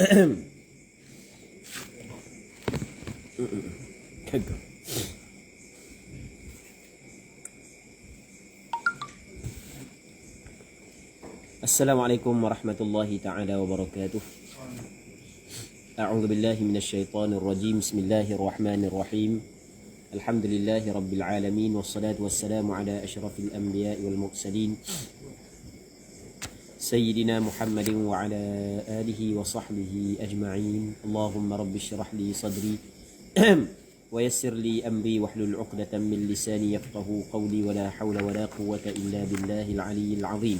Assalamualaikum warahmatullahi ta'ala wabarakatuh. A'udzu billahi minasyaitonir rajim. Bismillahirrahmanirrahim. Alhamdulillahi rabbil alamin wassalatu wassalamu ala asyrafil anbiya'i wal mursalin sayyidina Muhammadin wa ala alihi wa sahbihi ajma'in. Allahumma rabbi shrah li sadri wa yassir li amri wahlul 'uqdatam min lisani yafqahu qawli wa la hawla wa la quwwata illa billahil 'aliyyil 'azim.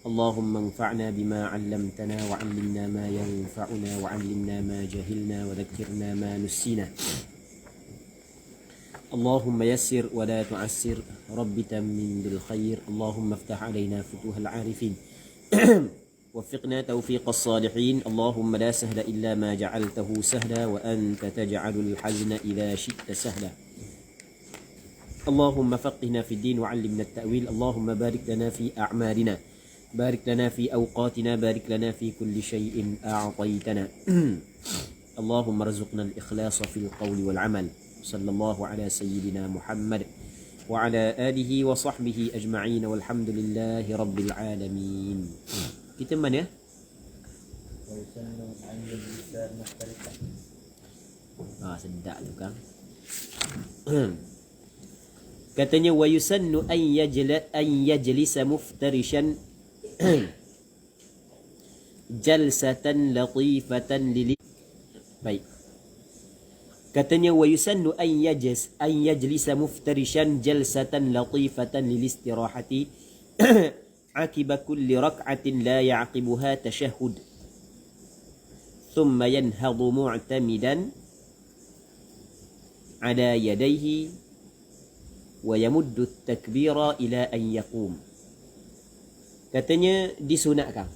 اللهم انفعنا بما علمتنا وعلمنا ما ينفعنا وعلمنا ما جهلنا وذكرنا ما نسينا. اللهم يسر ولا تعسر رب تمن بالخير. اللهم افتح علينا فتوح العارفين وفقنا توفيق الصالحين. اللهم لا سهل إلا ما جعلته سهلا وأنت تجعل الحزن إذا شئت سهلا. اللهم فقهنا في الدين وعلمنا التأويل. اللهم بارك لنا في أعمالنا، بارك لنا في أوقاتنا، بارك لنا في كل شيء أعطيتنا. اللهم ارزقنا الإخلاص في القول والعمل. صلى الله على سيدنا محمد وعلى آله وصحبه أجمعين والحمد لله رب العالمين. Kita mana? Sedap tu kan. Katanya wa yusannu an yajlisa muftarishan jalsatan latifatan lili. Baik. Katanya wa yusannu an yajlisa muftarishan jalsatan latifatan lil istirahati akiba kulli rak'atin la ya'qibuha tashahhud thumma yanhadu mu'tamidan ala yadayhi wa yamuddu at-takbira ila an yaqum. Katanya disunatkan.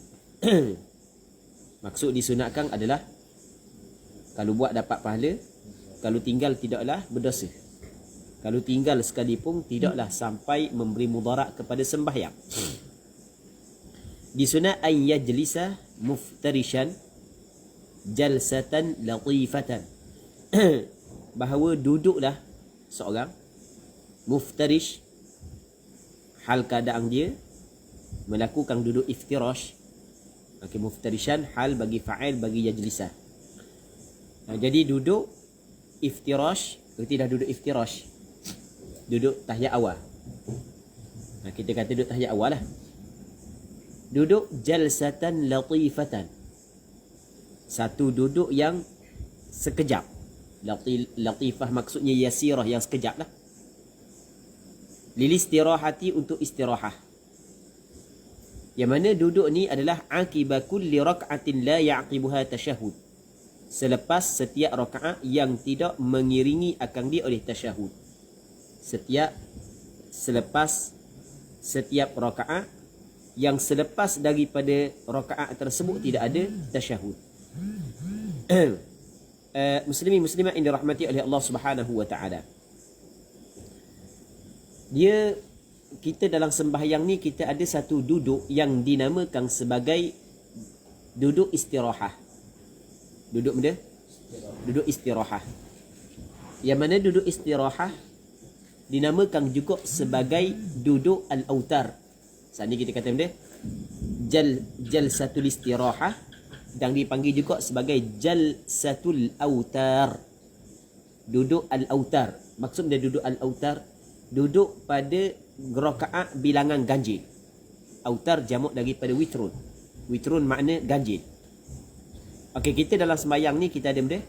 Maksud disunatkan adalah kalau buat dapat pahala, kalau tinggal tidaklah berdosa. Kalau tinggal sekalipun tidaklah sampai memberi mudarat kepada sembahyang. Disunat an yajlisa muftarishan jalsatan latifatan. Bahawa duduklah seorang muftarish, hal keadaan dia melakukan duduk iftirash. Okey, muftarishan hal bagi fa'il bagi yajlisah. Jadi duduk iftirash, berarti dah duduk iftirash. Duduk tahiyat awal. Kita kata duduk tahiyat awal lah. Duduk jalsatan latifatan. Satu duduk yang sekejap. Latifah maksudnya yasirah, yang sekejap lah. Lil istirahati, untuk istirahah. Yang mana duduk ni adalah akiba kulli rak'atin la ya'qibuha tashahhud. Selepas setiap rakaat yang tidak mengiringi akan dia oleh tasyahud. Selepas setiap rakaat yang selepas daripada rakaat tersebut tidak ada tasyahud. Muslimin muslimat yang dirahmati oleh Allah Subhanahu wa taala. Kita dalam sembahyang ni kita ada satu duduk yang dinamakan sebagai duduk istirahah. Duduk mana? Duduk istirahah. Yang mana duduk istirahah dinamakan juga sebagai duduk al-autar. Saat ni kita kata benda jalsatul istirahah, dan dipanggil juga sebagai jalsatul autar. Duduk al-autar. Maksud dia duduk al-autar, duduk pada rakaat bilangan ganjil. Autar jamak daripada witrun. Witrun makna ganjil. Okey, kita dalam sembahyang ni kita ada benda?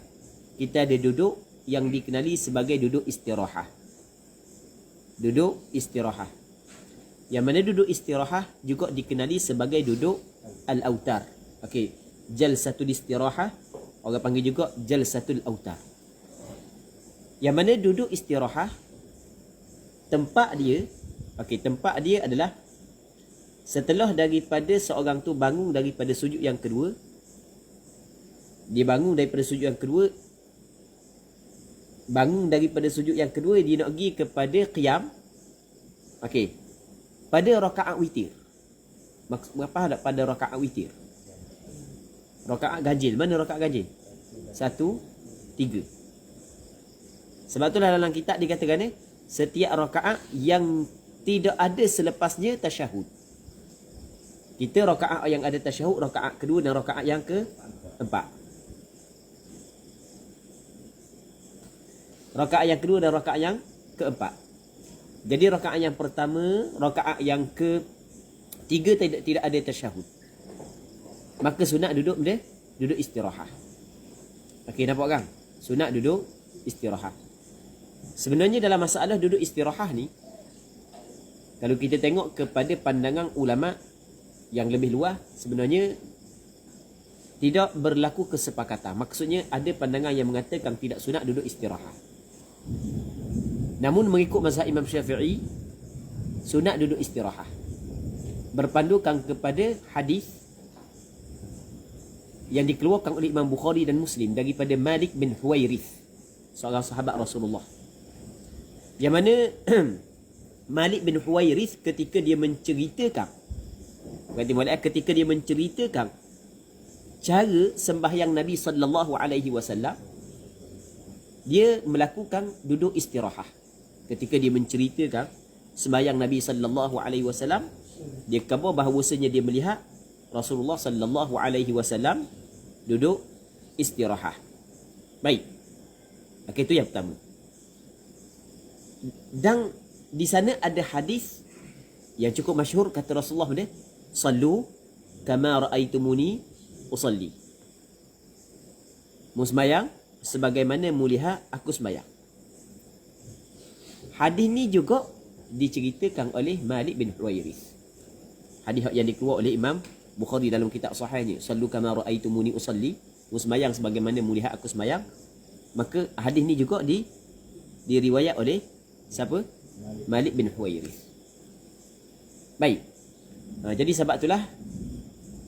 Kita ada duduk yang dikenali sebagai duduk istirahah. Duduk istirahah. Yang mana duduk istirahah juga dikenali sebagai duduk al-autar. Okey, jalsatul istirahah orang panggil juga jalsatul autar. Yang mana duduk istirahah tempat dia, tempat dia adalah setelah daripada seorang tu bangun daripada sujud yang kedua. Dia bangun daripada sujud yang kedua. Bangun daripada sujud yang kedua, dia nak pergi kepada qiyam. Pada rakaat witir. Apa ada pada rakaat witir? Rakaat ganjil. Mana rakaat ganjil? 1, 3. Sebab itulah dalam kitab dikatakan setiap rakaat yang tidak ada selepasnya tasyahud. Kita rakaat yang ada tasyahud, rakaat kedua dan rakaat yang keempat. Rakaat yang kedua dan rakaat yang keempat. Jadi rakaat yang pertama, rakaat yang ketiga tidak ada tasyahud. Maka sunat duduk istirahat. Okey, nampak kan? Sunat duduk istirahat. Sebenarnya dalam masalah duduk istirahat ni, kalau kita tengok kepada pandangan ulama yang lebih luas, sebenarnya tidak berlaku kesepakatan. Maksudnya ada pandangan yang mengatakan tidak sunat duduk istirahat. Namun mengikut mazhab Imam Syafi'i, sunat duduk istirahat. Berpandukan kepada hadis yang dikeluarkan oleh Imam Bukhari dan Muslim daripada Malik bin Huwairith, seorang sahabat Rasulullah. Yang mana Malik bin Huwairith ketika dia menceritakan cara sembahyang Nabi sallallahu alaihi wasallam, dia melakukan duduk istirahat. Ketika dia menceritakan sembahyang Nabi sallallahu alaihi wasallam, dia khabar bahawasanya dia melihat Rasulullah sallallahu alaihi wasallam duduk istirahat. Baik. Okey, itu yang pertama. Dan di sana ada hadis yang cukup masyhur, kata Rasulullah dia, "Sallu kama raaitumuni usalli." Musmayang sebagaimana muliha aku sembahyang. Hadis ni juga diceritakan oleh Malik bin Huwairith. Hadis yang dikeluar oleh Imam Bukhari dalam kitab sahihnya, "Sallu kama raaitumuni usalli." Musmayang sebagaimana muliha aku sembahyang. Maka hadis ni juga diriwayat oleh siapa? Malik bin Huwairith. Baik. Jadi sebab itulah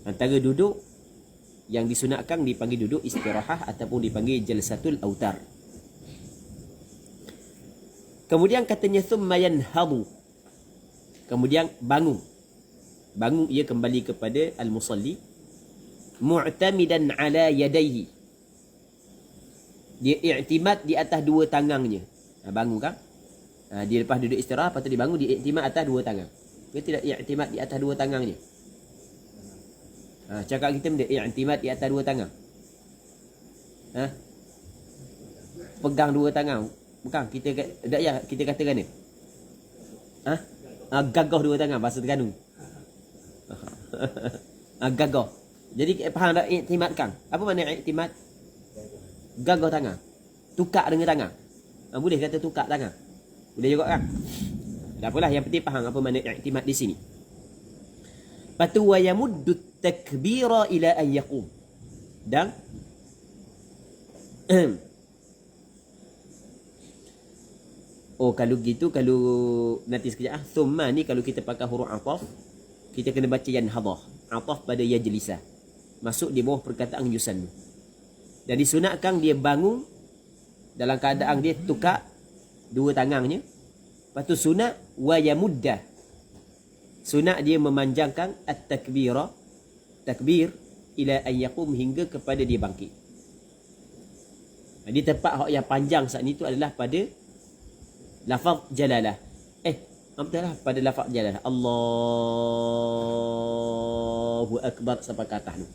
antara duduk yang disunatkan dipanggil duduk istirahat ataupun dipanggil jalsatul autar. Kemudian katanya thumma yanhadu. Kemudian bangun. Bangun ia kembali kepada al-musalli mu'tamidan ala yadayhi. Dia i'timad di atas dua tangannya. Bangun kan? Dia lepas duduk istirahat, lepas tu dia bangun, dia i'timad atas dua tangan. Dia tidak i'timad di atas dua tangannya. Cakap kita benda i'timad di atas dua tangan. Pegang dua tangan. Bukan, kita katakan ni. Gagah dua tangan, bahasa Terengganu. Gagah. Jadi faham tak i'timad kan? Apa makna i'timad? Gagah tangan. Tukar dengan tangan. Boleh kata tukar tangan. Boleh juga kan? Tak apalah, yang penting faham apa makna i'timad di sini. Patu wa yamuddu takbira ila an yaqum. Dan kalau gitu, kalau nanti sekejap thumma ni kalau kita pakai huruf ataf, kita kena baca yanhadah. Ataf pada yajlisa. Masuk di bawah perkataan yusannu. Dan disunatkan dia bangun dalam keadaan dia tukar dua tangannya. Lepas tu sunat wa yamudda. Sunat dia memanjangkan at-takbira, takbir ila an yaqum, hingga kepada dia bangkit. Di tempat yang panjang saat ni tu adalah pada lafaz jalalah. Betul lah, pada lafaz jalalah. Allahu akbar sampai ke atas tu.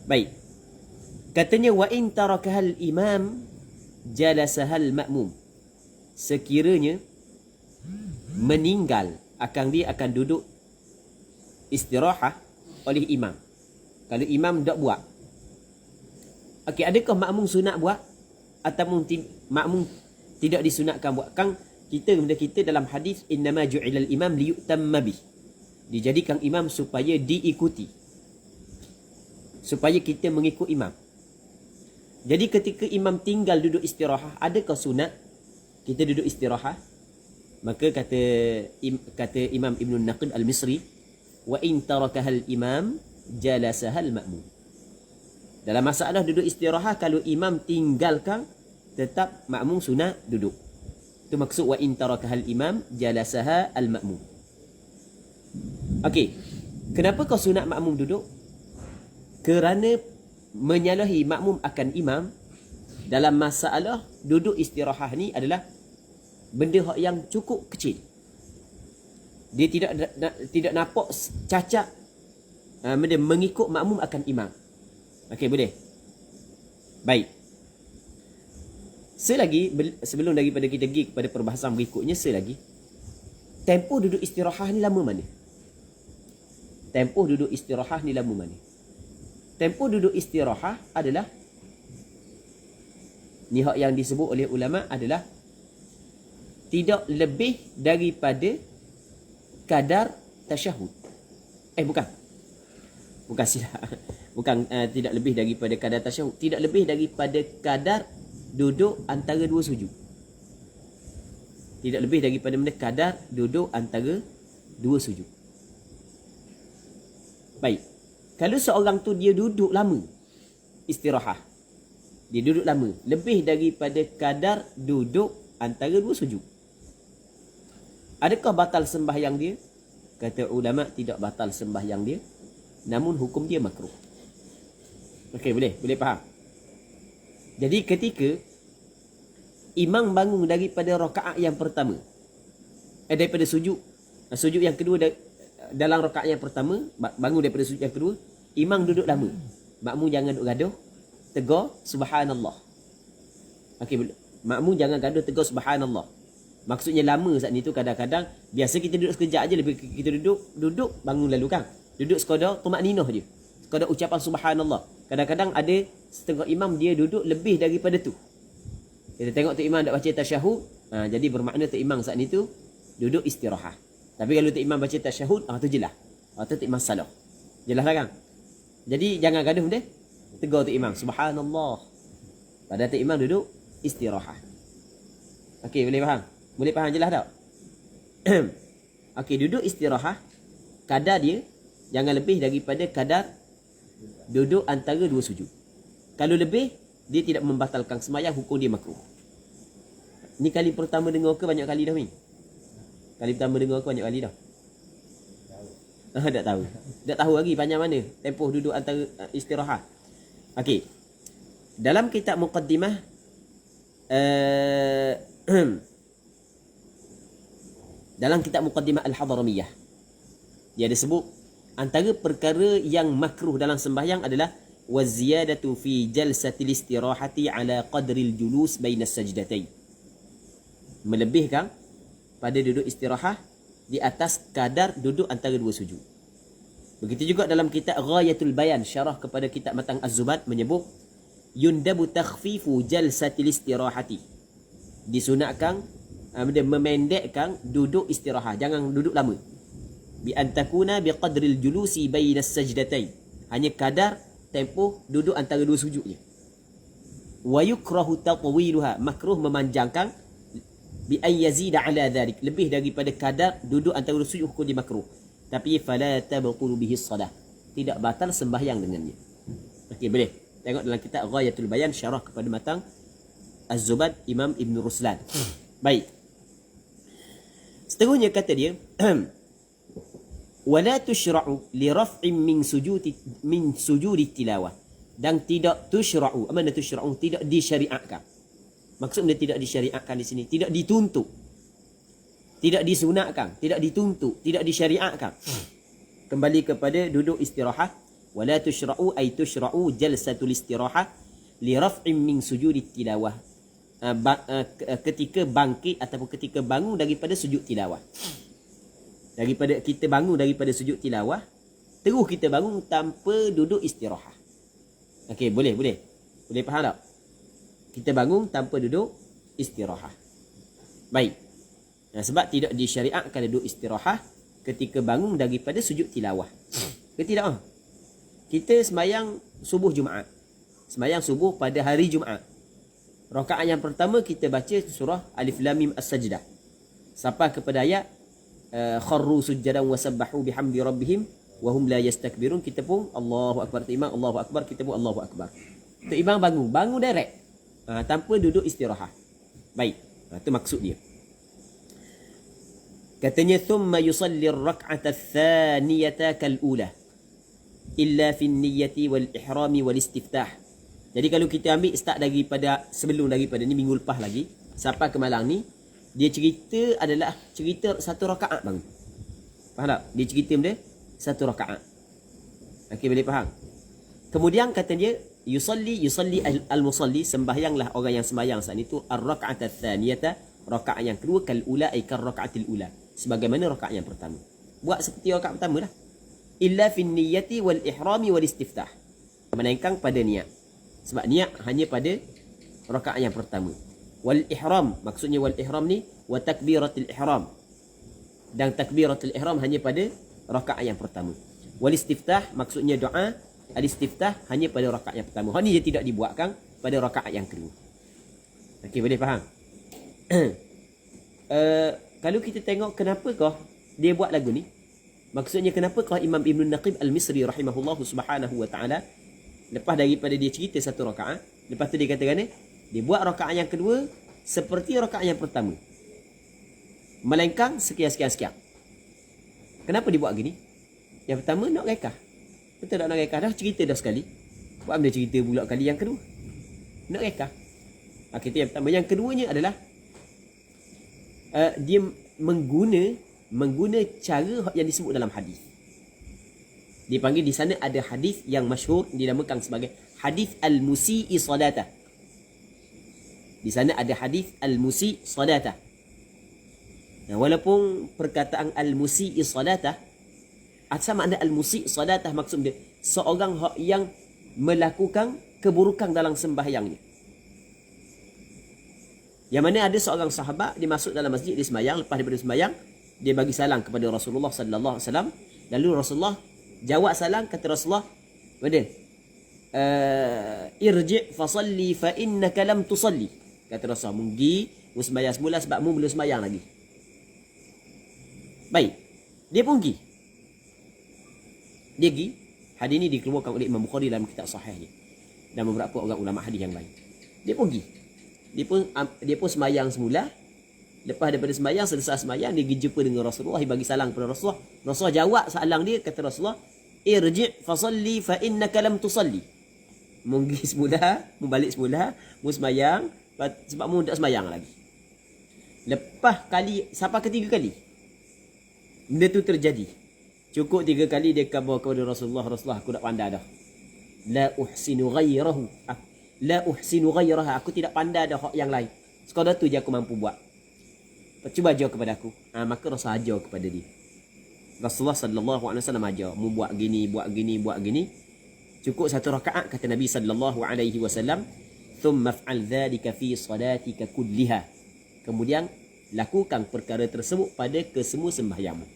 Baik. Katanya wa in tarakahal imam jalasahal ma'mum. Sekiranya meninggal, dia akan duduk istirahat oleh imam. Kalau imam tak buat. Okey, adakah makmum sunat buat ataupun makmum tidak disunatkan buat? Kan kita dalam hadis innama ju'ilal imam liyutamma bih. Dijadikan imam supaya diikuti. Supaya kita mengikut imam. Jadi ketika imam tinggal duduk istirahat, adakah sunat kita duduk istirahat? Maka kata Imam Ibn Naqid Al-Misri, wa in tarakahal imam jalasahal ma'mum. Dalam masalah duduk istirahat, kalau imam tinggalkan, tetap makmum sunat duduk. Itu maksud wa in tarakahal imam jalasaha al-ma'mum. Okey. Kenapa kau sunat makmum duduk? kerana menyalahi makmum akan imam dalam masalah duduk istirahah ni adalah benda yang cukup kecil. Dia tidak nampak cacat benda mengikut makmum akan imam. Okey, boleh. Baik. Selagi sebelum daripada kita pergi kepada perbahasan berikutnya, selagi tempoh duduk istirahah ni lama mana? Tempoh duduk istirahah ni lama mana? Tempoh duduk istirahah adalah ni hak yang disebut oleh ulama adalah tidak lebih daripada kadar tasyahud. Bukan silap. Bukan tidak lebih daripada kadar tasyahud. Tidak lebih daripada kadar duduk antara dua sujud. Tidak lebih daripada kadar duduk antara dua sujud. Baik. Kalau seorang tu dia duduk lama istirahah, dia duduk lama lebih daripada kadar duduk antara dua sujud, adakah batal sembahyang dia? Kata ulama, tidak batal sembahyang dia, namun hukum dia makruh. Okey, boleh faham? Jadi ketika imam bangun daripada rakaat yang pertama, daripada sujud yang kedua, dalam rakaat yang pertama bangun daripada sujud yang kedua, imam duduk lama, makmum jangan duduk gaduh, tegur subhanallah. Okey, makmum jangan gaduh, tegur subhanallah. Maksudnya lama saat ni tu kadang-kadang biasa kita duduk sekejap aja, lebih kita duduk bangun lalu kan. Duduk sekadar tumakninah je, sekadar ucapan subhanallah. Kadang-kadang ada setengah imam dia duduk lebih daripada tu. Kita tengok tu imam tak baca tasyahud, jadi bermakna tu imam saat ni tu duduk istirahah. Tapi kalau tu imam baca tasyahud, tu jelas. Tu imam salah. Jelas lah kan? Jadi jangan gaduh dia. Tegur tu imam subhanallah. Padahal tu imam duduk istirahah. Okey, boleh faham? Boleh faham jelas tak? Okey, duduk istirahah, kadar dia jangan lebih daripada kadar duduk antara dua sujud. Kalau lebih, dia tidak membatalkan sembahyang, hukum dia makruh. Ni kali pertama dengar ke banyak kali dah ni? Kali pertama dengar ke banyak kali dah? Tak tahu. Tak tahu lagi panjang mana tempoh duduk antara istirahah. Okey. Dalam kitab Muqaddimah dalam kitab Muqaddimah Al-Hadramiyah, dia ada sebut antara perkara yang makruh dalam sembahyang adalah waziyadatu fi jalsatil istirahati ala qadril julus baina sajdatain. Melebihkan pada duduk istirahah di atas kadar duduk antara dua sujud. Begitu juga dalam kitab Ghayatul Bayan, syarah kepada kitab Matan Az-Zubad, menyebut yundabu takhfifu jalsatil istirahati. Disunatkan memendekkan duduk istirahah, jangan duduk lama. Bi antakuna biqadril julusi bainas sajdatain. Hanya kadar tempoh duduk antara dua sujud je. Wa yukrahu tatwiluha, makruh memanjangkan, bi an yazida ala dhalik, lebih daripada kadar duduk antara dua sujud, hukum di makruh. Tapi fala tabqulu bihi shalah, tidak batal sembahyang dengannya. Okey, boleh tengok dalam kitab Ghayatul Bayan, syarah kepada Matan Az-Zubad, Imam Ibn Ruslan. Baik. Seterusnya kata dia wala tushra'u li raf'in min sujudi tilawah, dan tidak tushra'u, mana tushra'u, tidak disyariatkan. Maksudnya tidak disyariatkan di sini, tidak dituntut, tidak disunatkan, tidak dituntut, tidak disyariatkan. Kembali kepada duduk istirahah, wala tushra'u ay tushra'u jalsatul istirahah li raf'in min sujudi tilawah, ketika bangkit ataupun ketika bangun daripada sujud tilawah. Daripada kita bangun daripada sujud tilawah, terus kita bangun tanpa duduk istirahah. Okey, boleh faham tak? Kita bangun tanpa duduk istirahah. Baik. Sebab tidak disyariatkan duduk istirahah ketika bangun daripada sujud tilawah. Ke tidak? Kita sembahyang subuh Jumaat. Sembahyang subuh pada hari Jumaat. Rakaat yang pertama kita baca surah Alif Lam Mim As-Sajdah sampai kepada ayat kharru sujjadan wa sabbahu bihamdi rabbihim wa hum la yastakbirun. Kita pun Allahu akbar, imam Allahu akbar, kita pun Allahu akbar. Tu imam bangun direct, tanpa duduk istirahah. Baik, itu maksud dia. Katanya thumma yusalli ar-rak'ata ats-tsaniyata kal-ula. illa fin niyyati wal ihrami wal istiftah. Jadi kalau kita ambil start daripada sebelum daripada ni minggu lepas lagi sampai ke malam ni, dia cerita adalah cerita satu rakaat bang. Faham tak? Dia cerita benda satu rakaat. Okey, boleh faham? Kemudian kata dia yusalli al-musalli, sembahyanglah orang yang sembahyang saat itu ar-raka'at ats-tsaniyata, rakaat yang kedua kal ula ay kar raka'atil ula, sebagaimana rakaat yang pertama. Buat seperti rakaat pertama lah. Illa fin niyyati wal ihrami wal istiftah. Melainkan pada niat. Sebab niat hanya pada rakaat yang pertama. Wal ihram, maksudnya wal ihram ni wa takbiratul ihram. Dan takbiratul ihram hanya pada rakaat yang pertama. Wal istiftah maksudnya doa, al istiftah hanya pada rakaat yang pertama. Hal ni dia tidak dibuatkan pada rakaat yang kedua. Okey, boleh faham? Kalau kita tengok kenapakah dia buat lagu ni? Maksudnya kenapakah Imam Ibn Naqib Al-Misri rahimahullah subhanahu wa ta'ala, lepas daripada dia cerita satu rakaat, lepas tu dia katakan ni, dia buat rakaat yang kedua seperti rakaat yang pertama, melainkan sekian. Kenapa dia buat gini? Yang pertama nak rekah. Betul tak nak rekah? Dah cerita dah sekali. Buat benda cerita pula kali yang kedua. Nak rekah. Itu yang pertama. Yang keduanya adalah dia mengguna cara yang disebut dalam hadis. Dipanggil di sana ada hadis yang masyhur dinamakan sebagai hadis al-musi'i salatah. Di sana ada hadis al-musi'i salatah. Nah, walaupun perkataan al-musi'i salatah, asal makna al-musi'i salatah maksud dia seorang yang melakukan keburukan dalam sembahyangnya. Yang mana ada seorang sahabat dia masuk dalam masjid, dia sembahyang, lepas daripada sembahyang dia bagi salam kepada Rasulullah sallallahu alaihi wasallam. Lalu Rasulullah jawab salam, kata Rasulullah, "Mana? Irji' fa salli fa innaka lam tusalli." Kata Rasulullah, "Pergi, mu sembahyang semula sebab mu belum sembahyang lagi." Baik. Dia pun pergi. Dia pergi. Hadis ini dikeluarkan oleh Imam Bukhari dalam kitab sahihnya dan beberapa orang ulama hadis yang lain. Dia pun pergi. Dia pun sembahyang semula. Lepas daripada sembahyang, selesai sembahyang, dia pergi jumpa dengan Rasulullah, dia bagi salam kepada Rasulullah. Rasulullah jawab salam dia, kata Rasulullah, "Irji' fa salli fa innaka lam tusalli." Pergi semula, balik semula, sembahyang sebab mu tak sembahyang lagi. Lepas sampai ketiga kali benda tu terjadi. Cukup 3 kali dia khabar kepada Rasulullah, "Rasulullah, aku tak pandai dah. La uhsinu ghairaha, aku tidak pandai dah hak yang lain. Sekadar tu je aku mampu buat. Cuba ajar kepada aku." Maka Rasul ajar kepada dia. Rasulullah sallallahu alaihi wasallam ajar, mu buat gini. Cukup satu rakaat, kata Nabi sallallahu alaihi wasallam, "Thumma fa'al dhalika fi salatika kulliha." Kemudian lakukan perkara tersebut pada kesemua sembahyangmu.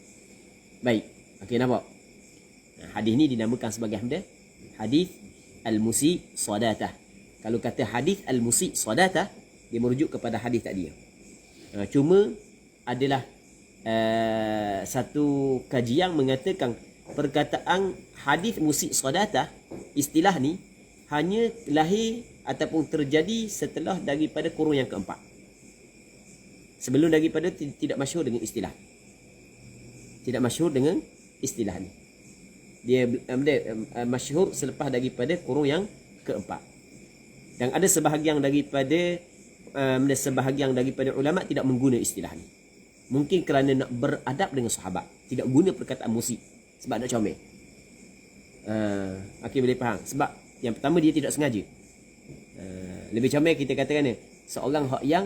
Baik. Okey, nampak? Hadis ni dinamakan sebagai hadis al-musi salatah. Kalau kata hadis al-musi salatah, dia merujuk kepada hadis tadi. Cuma adalah satu kajian mengatakan perkataan hadis musi salatah, istilah ni hanya lahir ataupun terjadi setelah daripada kurun yang keempat. Sebelum daripada tidak masyhur dengan istilah. Tidak masyhur dengan istilah ni. Dia masyhur selepas daripada kurun yang keempat. Dan ada sebahagian daripada ulama tidak mengguna istilah ni. Mungkin kerana nak beradab dengan sahabat, tidak guna perkataan musik sebab nak comel. Okey, boleh faham. Sebab yang pertama dia tidak sengaja. Lebih comel kita katakan ni, seorang yang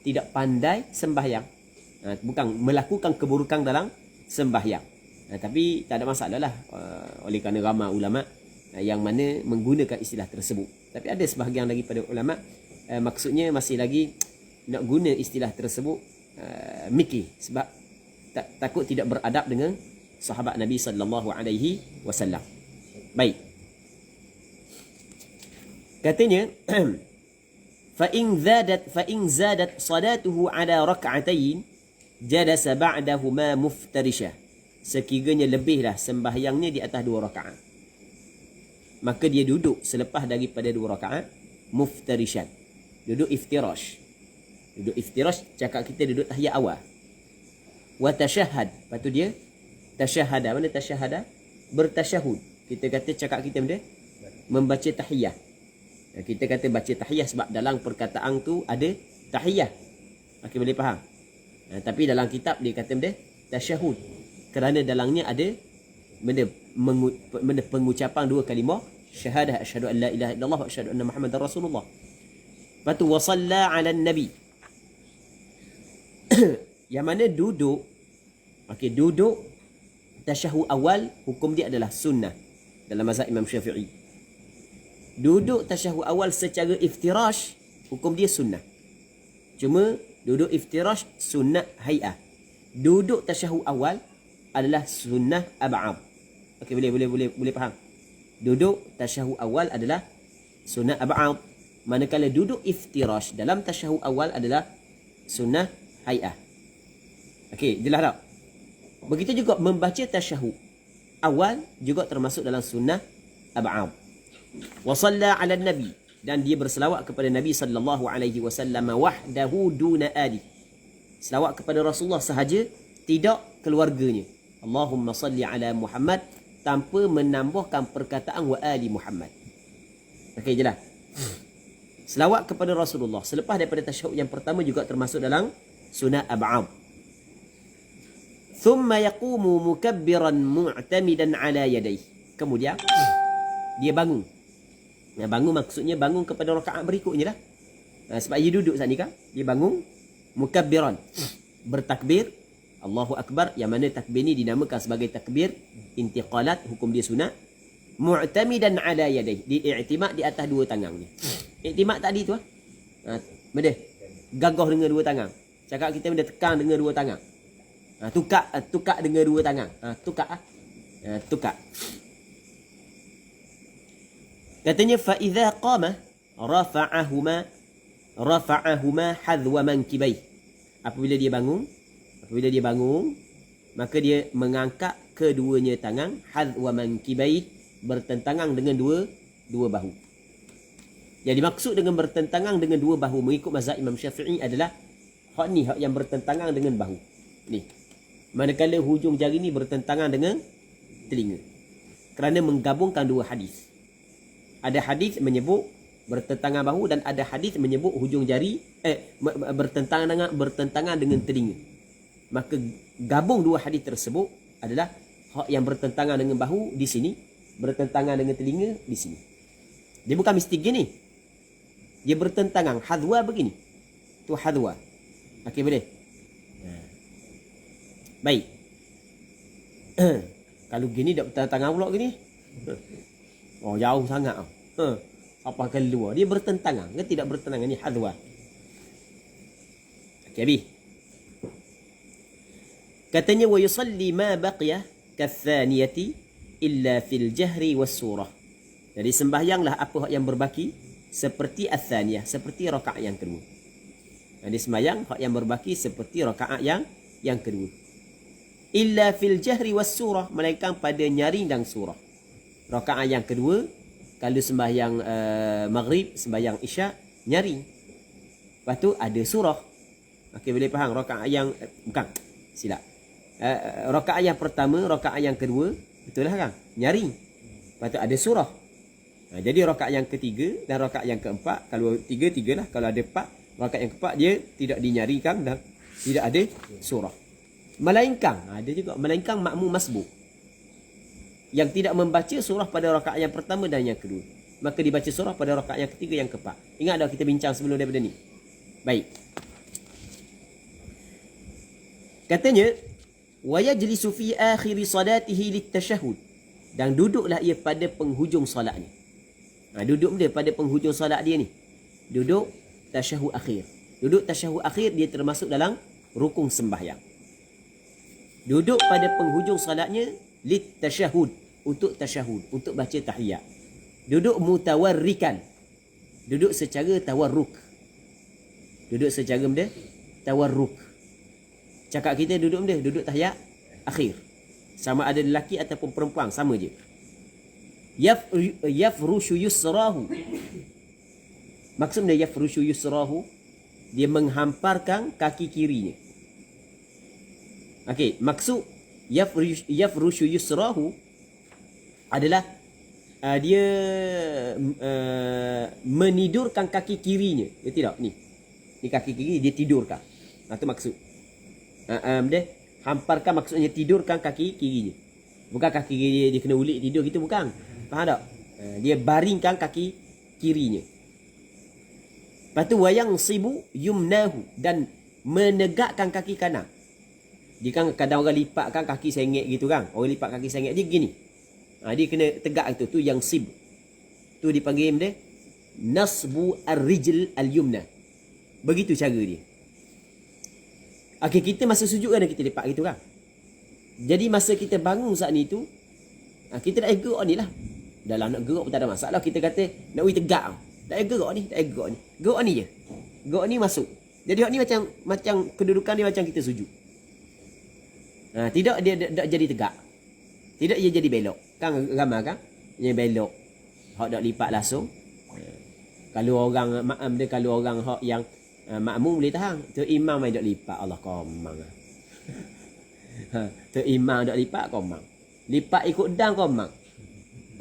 tidak pandai sembahyang, bukan melakukan keburukan dalam sembahyang. Tapi tak ada masalah lah, oleh kerana ramai ulama yang mana menggunakan istilah tersebut. Tapi ada sebahagian daripada ulama maksudnya masih lagi nak guna istilah tersebut mikir sebab takut tidak beradab dengan sahabat Nabi sallallahu alaihi wasallam. Baik. Katanya fa in zadat salatuhu ala rak'atain jalasa ba'dahuma muftarisha. Sekiranya lebihlah sembahyangnya di atas 2 rakaat, maka dia duduk selepas daripada 2 rakaat muftarishan. Duduk iftirash. Duduk iftirash, cakap kita duduk tahiyat awal. Wa tashahhad. Lepas tu dia tasyahada. Mana tasyahada? bertasyahud. Kita kata cakap kita benda membaca tahiyah. Kita kata baca tahiyah sebab dalam perkataan tu ada tahiyah. Okey, boleh faham? Tapi dalam kitab dia kata benda tasyahud. Kerana dalamnya ada benda pengucapan dua kalimah syahadah, asyhadu an la ilaha illallah wa asyhadu anna muhammadar rasulullah. Lepas tu wa salla 'alan nabi. Yang mana duduk, okey, duduk tasyahud awal hukum dia adalah sunnah dalam mazhab Imam Syafi'i. Duduk tasyahud awal secara iftirash hukum dia sunnah. Cuma duduk iftirash sunnah hay'ah. Duduk tasyahud awal adalah sunnah ab'ad. Okey, boleh faham. Duduk tasyahud awal adalah sunnah ab'ad. Manakala duduk iftirash dalam tasyahud awal adalah sunnah hay'ah. Okey, jelas tak? Begitu juga membaca tasyahud awal juga termasuk dalam sunnah ab'ad. Wa salla 'ala nabi, dan dia berselawat kepada Nabi sallallahu alaihi wasallam wahdahu duna ali. Selawat kepada Rasulullah sahaja, tidak keluarganya. Allahumma salli ala Muhammad, tanpa menambahkan perkataan wa ali Muhammad. Okey, jelas. Selawat kepada Rasulullah selepas daripada tasyahud yang pertama juga termasuk dalam sunnah ab'ad. Thumma yaqumu mukabbiran mu'tamidan ala yadayhi. Kemudian dia bangun. Bangun maksudnya bangun kepada rakaat berikutnya lah. Sebab dia duduk saat ni kan. Dia bangun mukabbiran, bertakbir Allahu Akbar, yang mana takbir ni dinamakan sebagai takbir intiqalat, hukum dia sunat. Mu'tamidan ala yadayhi, diiktimad di atas dua tangan ni. Iktimad tadi tu benda gagah dengan dua tangan. Cakap kita benda tekan dengan dua tangan. Tukar dengan dua tangan. Tukar. Katanya fa idza qama rafa'ahuma hadwa mankibai. Apabila dia bangun, maka dia mengangkat keduanya tangan hadwa mankibai, bertentangan dengan dua bahu. Yang dimaksud dengan bertentangan dengan dua bahu mengikut mazhab Imam Syafi'i adalah hak yang bertentangan dengan bahu. Ni. Manakala hujung jari ni bertentangan dengan telinga. Kerana menggabungkan dua hadis. Ada hadis menyebut bertentangan bahu dan ada hadis menyebut hujung jari bertentangan dengan telinga. Maka gabung dua hadis tersebut adalah hak yang bertentangan dengan bahu di sini, bertentangan dengan telinga di sini. Dia bukan mesti gini. Dia bertentangan hadwa begini. Tu hadwa. Okey, boleh? Baik. Kalau gini tak bertentangan pula gini. Oh, jauh sangat. Apa keluar? Dia bertentangan ke tidak bertentangan? Ni hadwa. Okey, habis. Katanya wa yusalli ma baqiya kathaniyati illa fil jahri was surah. Jadi sembahyanglah apa yang berbaki seperti athaniyah, seperti rakaat yang kedua. Jadi sembahyang hak yang berbaki seperti rakaat yang kedua. Illa fil jahri was surah, melainkan pada nyaring dan surah. Rakaat yang kedua, kalau sembahyang maghrib, sembahyang isyak, nyaring. Lepas tu ada surah. Okey, boleh faham? Rakaat yang bukan, silap. Rakaat yang pertama, rakaat yang kedua, betul lah kan? Nyaring. Lepas tu ada surah. Jadi rakaat yang ketiga dan rakaat yang keempat, kalau tiga lah, kalau ada empat, rakaat yang keempat dia tidak dinyaringkan dan tidak ada surah. Melainkan makmum masbuk yang tidak membaca surah pada rakaat yang pertama dan yang kedua, maka dibaca surah pada rakaat yang ketiga, yang keempat. Ingat dah kita bincang sebelum daripada ni. Baik. Katanya wa yajlisu fi akhir salatihi litashahhud, dan duduklah ia pada penghujung solatnya. Duduk dia pada penghujung solat dia ni. Duduk tasyahud akhir. Duduk tasyahud akhir dia termasuk dalam rukun sembahyang. Duduk pada penghujung salatnya lit tasyahud, untuk tasyahud, untuk baca tahiyat. Duduk mutawarrikan, duduk secara tawarruk. Duduk secara benda tawarruk. Cakap kita duduk benda, duduk tahiyat akhir. Sama ada lelaki ataupun perempuan, sama je. Yafrushu yusrahu. Maksudnya yafrushu yusrahu, dia menghamparkan kaki kirinya. Okey, maksud yafrushu yusrahu, adalah dia menidurkan kaki kirinya. Dia tidak ni. Ni kaki kiri dia tidurkan. Itu maksud. Dia hamparkan maksudnya tidurkan kaki kirinya. Bukan kaki kiri dia kena ulik tidur gitu bukan. Faham tak? Dia baringkan kaki kirinya. Lepas tu wayang sibu yumnahu, dan menegakkan kaki kanan. Dia kan kadang orang lipatkan kaki sengit gitu kan. Orang lipat kaki sengit dia gini. Dia kena tegak itu. Tu yang sib. Tu dipanggil dia nasbu ar-rijl al-yumna. Begitu cara dia. Okey, kita masa sujud kan kita lipat gitu kan. Jadi masa kita bangun saat ni tu, kita nak gerak ni lah. Dalam nak gerak pun tak ada masalah. Kita kata nak pergi tegak. Tak ada gerak ni, tak ada gerak ni. Gerak ni je. Gerak ni masuk. Jadi hak ni macam kedudukan dia macam kita sujud. Tidak dia tak jadi tegak. Tidak dia jadi belok. Kan ramai kan? Dia belok. Hak tak lipat langsung. Kalau orang makam dia, kalau orang hak yang makmum boleh tahan. Tu imam mai tak lipat, Allah komang. Tu imam tak lipat komang. Lipat ikut dang komang.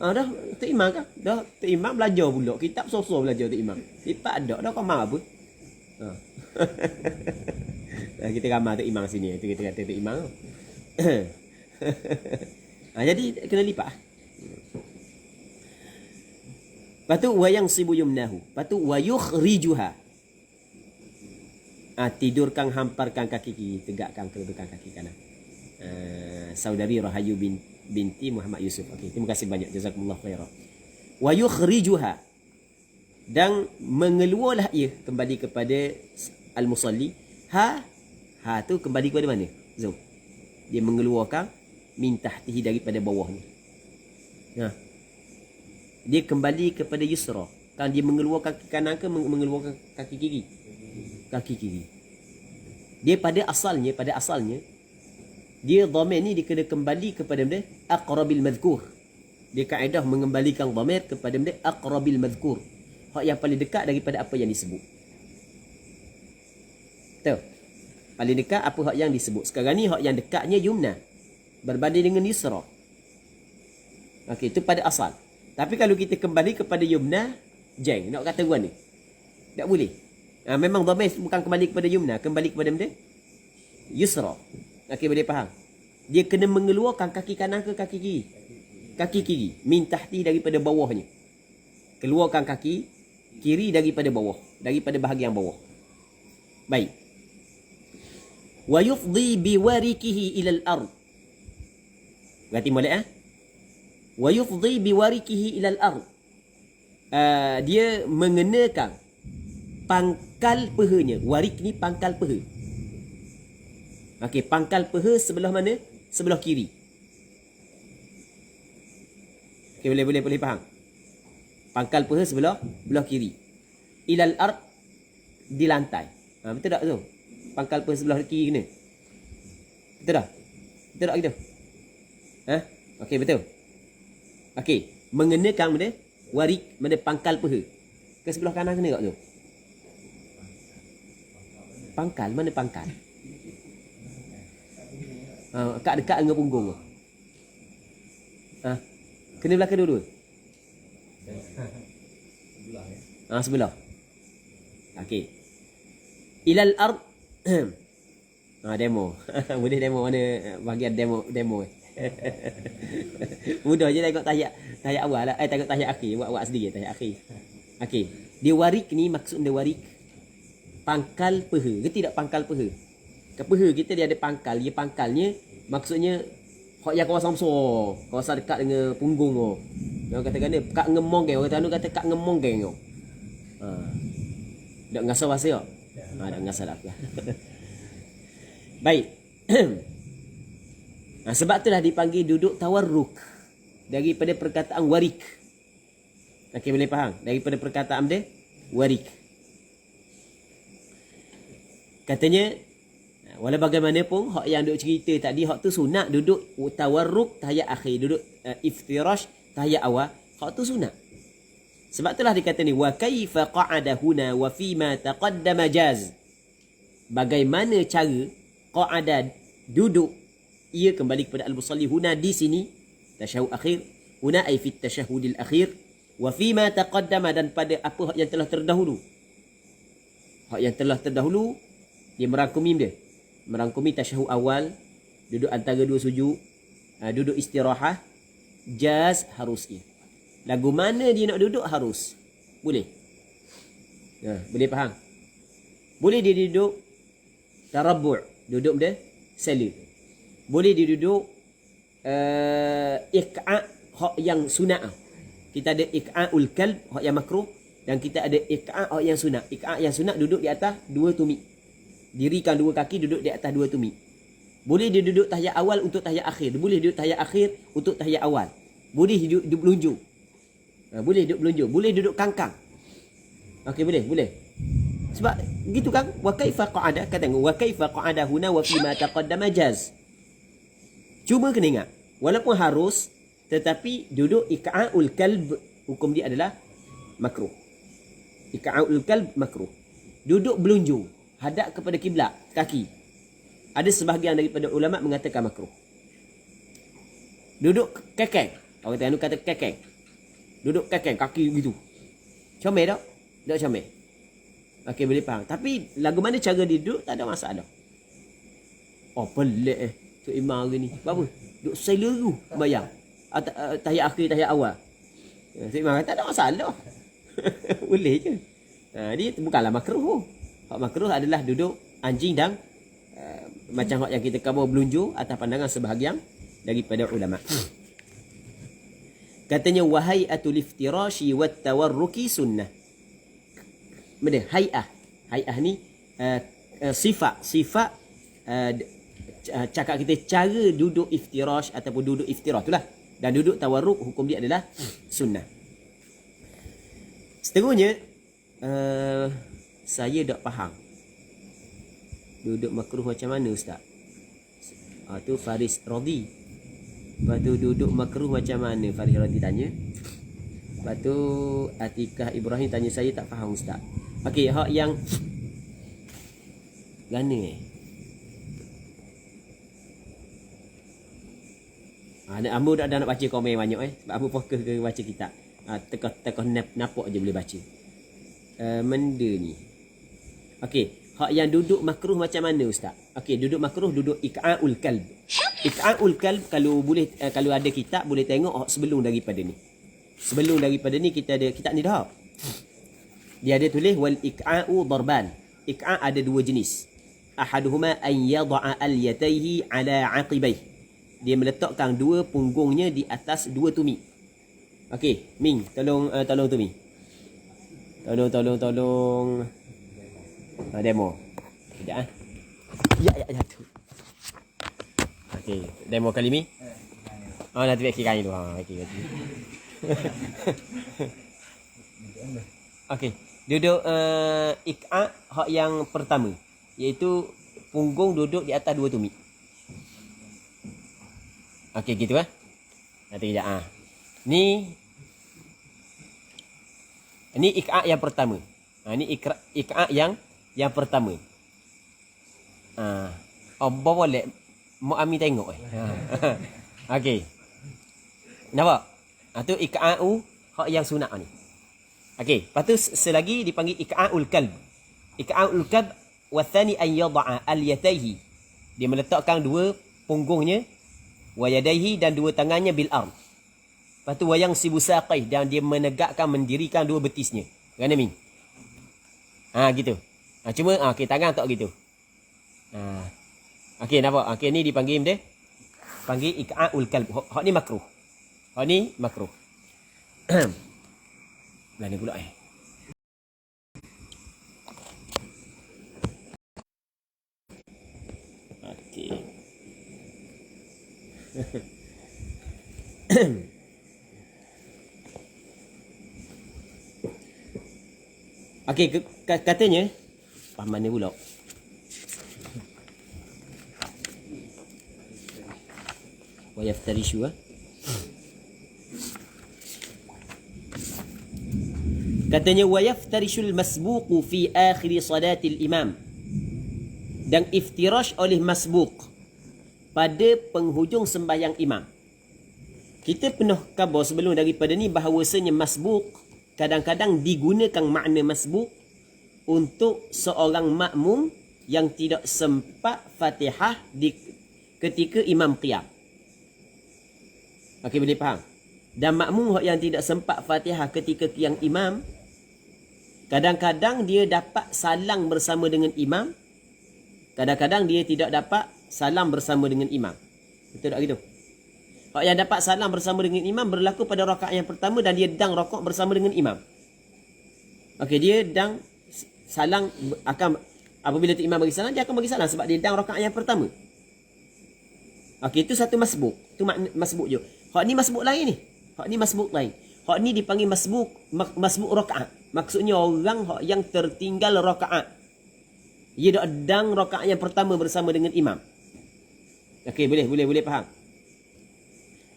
Dah tu imam kan? Dah tu imam belajar pula. Kitab sosok belajar tu imam. Lipat dah komang apa? Kita ramai tu imam sini. Itu kita kata tu imam. Jadi kena lipat. Lepas tu wayang sibu yumnahu. Lepas tu wayukhrijuha. Tidurkan, hamparkan kaki kiri, tegakkan, kedudukan kaki kanan. Saudari Rahayu binti Muhammad Yusuf. Okey, terima kasih banyak. Jazakumullah khairan. Wayukhrijuha. Dan mengeluarlah ia kembali kepada al-musalli. Ha tu kembali kepada mana? Zul. Dia mengeluarkan min tahtihi, daripada bawah ni. Dia kembali kepada yusra. Kan dia mengeluarkan kaki kanan ke mengeluarkan kaki kiri? Kaki kiri. Dia pada asalnya dia dhamir ni dia kena kembali kepada benda aqrabil madhkur. Dia kaedah mengembalikan dhamir kepada benda aqrabil madhkur. Hak yang paling dekat daripada apa yang disebut. Tahu? Paling dekat apa hak yang disebut. Sekarang ni hak yang dekatnya yumna berbanding dengan yusra. Okey, itu pada asal. Tapi kalau kita kembali kepada yumna, jeng, nak kata gua ni. Tak boleh. Memang dhamir bukan kembali kepada yumna, kembali kepada benda yusra. Okey, boleh faham? Dia kena mengeluarkan kaki kanan ke kaki kiri? Kaki kiri. Min tahti, daripada bawahnya. Keluarkan kaki kiri daripada bawah. Daripada bahagian bawah. Baik. Wa yufdi biwarikihi ilal ard. Berarti molek wa yufdi biwarikihi ilal ard. Dia mengenakan pangkal pehanya. Warik ni pangkal peha. Okey, pangkal peha sebelah mana? Sebelah kiri. Okey, boleh faham. Pangkal peha sebelah kiri. Ilal ard, di lantai. Betul tak tu? Pangkal peha sebelah kiri kena. Betul tak? Betul tak gitu? Okey, betul. Okey, mengenakan mana? Warik, mana pangkal peha. Ke sebelah kanan kena tak tu? Pangkal, mana pangkal? Kat dekat dengan punggung tu. Kena belakang dua-dua. Sebelah. Okey. Ilal ard. Demo. Boleh demo mana bahagian demo. Mudah je tengok tahiyat awal lah. Tengok tahiyat akhir. Buat sendiri tahiyat akhir. Okey. Dia warik ni, maksud dia warik pangkal peha. Ke tidak pangkal peha? Ke peha kita dia ada pangkal. Dia pangkalnya maksudnya hak yang kawasan besar, kawasan dekat dengan punggung tu. Orang kata kan dia kak ngemong geng. Orang kata kak ngemong geng tu. Tak ngasah bahasa tak? Tak ngasah lah. Baik. Sebab itulah dipanggil duduk tawarruk. Daripada perkataan warik. Okey, boleh faham? Daripada perkataan dia warik. Katanya, walau bagaimanapun hak yang duk cerita tadi, hak tu sunat duduk tawarruk tahiyat akhir, duduk iftirash tahiyat awal, hak tu sunat. Sebab itulah dikata ni wa kaifa qa'ada huna wa fi ma taqaddama jaz. Bagaimana cara qa'ada duduk, ia kembali kepada al-musalli huna di sini tasyahud akhir, Huna ay fit tasyahudil akhir wa fima taqaddama, dan pada apa yang telah terdahulu. Hak yang telah terdahulu dia merangkumi tasyahud awal, duduk antara dua sujud, duduk istirahah, jaz harusnya. Lagu mana dia nak duduk harus. Boleh. Boleh faham? Boleh dia duduk tarabbu', duduk dia sela. Boleh dia duduk iqa' hak yang sunat. Kita ada iqa'ul kalb hak yang makruh, dan kita ada iqa' hak yang sunat. Iqa' yang sunat duduk di atas dua tumit. Dirikan dua kaki, duduk di atas dua tumit. Boleh dia duduk tahiyat awal untuk tahiyat akhir. Boleh duduk tahiyat akhir untuk tahiyat awal. Boleh duduk belunjuk. Boleh duduk belunjuk. Boleh duduk kangkang. Okey, boleh. Sebab gitu kan, wa kaifa qa'ada, kata wa kaifa qa'ada huna wa fi ma taqaddama jaz. Cuma kena ingat, walaupun harus, tetapi duduk iqa'ul kalb, hukum dia adalah makruh. Iqa'ul kalb makruh. Duduk belunjung, hadap kepada kiblat, kaki. Ada sebahagian daripada ulama mengatakan makruh. Duduk kekeng, orang kata kekeng. Duduk kekeng, kaki begitu. Comel tak? Tak comel. Okey, boleh faham. Tapi lagu mana cara dia duduk, tak ada masalah. Oh, pelik Tok Imam hari ni. Apa? Duduk seleru bayang. Tahiyat akhir, tahiyat awal. Tok Imam kata tak ada masalah. Boleh je. Dia bukanlah makruh. Hak makruh adalah duduk anjing dan macam hak yang kita kabar belunjuk atas pandangan sebahagian daripada ulama. Katanya wahai atul iftirashi wat tawarruki sunnah. Benda hay'ah. Hay'ah ni sifat cakap kita cara duduk iftirash ataupun duduk iftirah itulah. Dan duduk tawarruk hukum dia adalah sunnah. Seterusnya saya tak faham. Duduk makruh macam mana ustaz? Tu Faris Radhi. Lepas tu duduk makruh macam mana? Faris Radhi tanya. Lepas tu Atikah Ibrahim tanya, saya tak faham ustaz. Okey, hak yang gana Ambo dah nak baca komen banyak sebab Ambo fokus ke baca kitab. Tekah nampak je boleh baca. Benda ni. Okey, hak yang duduk makruh macam mana ustaz? Okey, duduk makruh duduk iqa'ul kalb. Iqa'ul kalb kalau boleh kalau ada kitab boleh tengok sebelum daripada ni. Sebelum daripada ni kita ada kitab ni dah. Dia ada tulis wal iqa'u darban. Iqa' ada dua jenis. Ahaduhuma an yada'a al-yatayhi ala 'aqibayh. Dia meletakkan dua punggungnya di atas dua tumit. Okey, Ming, tolong Tumi. Tolong. Demo. Sekejap Ya tu. Okey, demo kali ni. Nanti bagi kain tu. Okey. Okey, duduk iqa' hak yang pertama, iaitu punggung duduk di atas dua tumit. Okey, gitu Nanti kejap. Ni iqa' yang pertama. Ni iqa' yang pertama. Boleh Mak Ami tengok Okey. Nampak? Tu iqa'u hak yang sunat ni. Okey, lepas tu selagi dipanggil iqa'ul kalb. Iqa'ul kalb wa thani an yada'a al-yatayhi. Dia meletakkan dua punggungnya wa yadayhi dan dua tangannya bil ard. Lepas tu wayang sibu saqih dan dia menegakkan mendirikan dua betisnya. Kan Amin? Gitu. Cuma okey, tangan tak gitu. Okey, nampak? Okey, ni dipanggil dia panggil iqa'ul kalb. Hak ni makruh. Belanda pula Okey. Okey, katanya mana pula? Wa yaftarishu Katanya wa yaftarishul masbuqu fi akhir salatil imam. Dan iftirash oleh masbuq pada penghujung sembahyang imam. Kita pernah khabar sebelum daripada ni bahawasanya masbuk kadang-kadang digunakan makna masbuk untuk seorang makmum yang tidak sempat Fatihah ketika imam qiyam. Okey, boleh faham? Dan makmum yang tidak sempat Fatihah ketika qiyam imam, kadang-kadang dia dapat salam bersama dengan imam, kadang-kadang dia tidak dapat salam bersama dengan imam. Betul tak gitu? Hak yang dapat salam bersama dengan imam berlaku pada rakaat yang pertama dan dia dang rakaat bersama dengan imam. Okey, dia dang salam akan apabila tu imam bagi salam, dia akan bagi salam sebab dia dang rakaat yang pertama. Okey, itu satu masbuk. Itu masbuk je. Hak ni masbuk lain ni. Hak ni masbuk lain. Hak ni dipanggil masbuk rakaat. Maksudnya orang hak yang tertinggal rakaat. Dia dak dang rakaat yang pertama bersama dengan imam. Okey, boleh faham.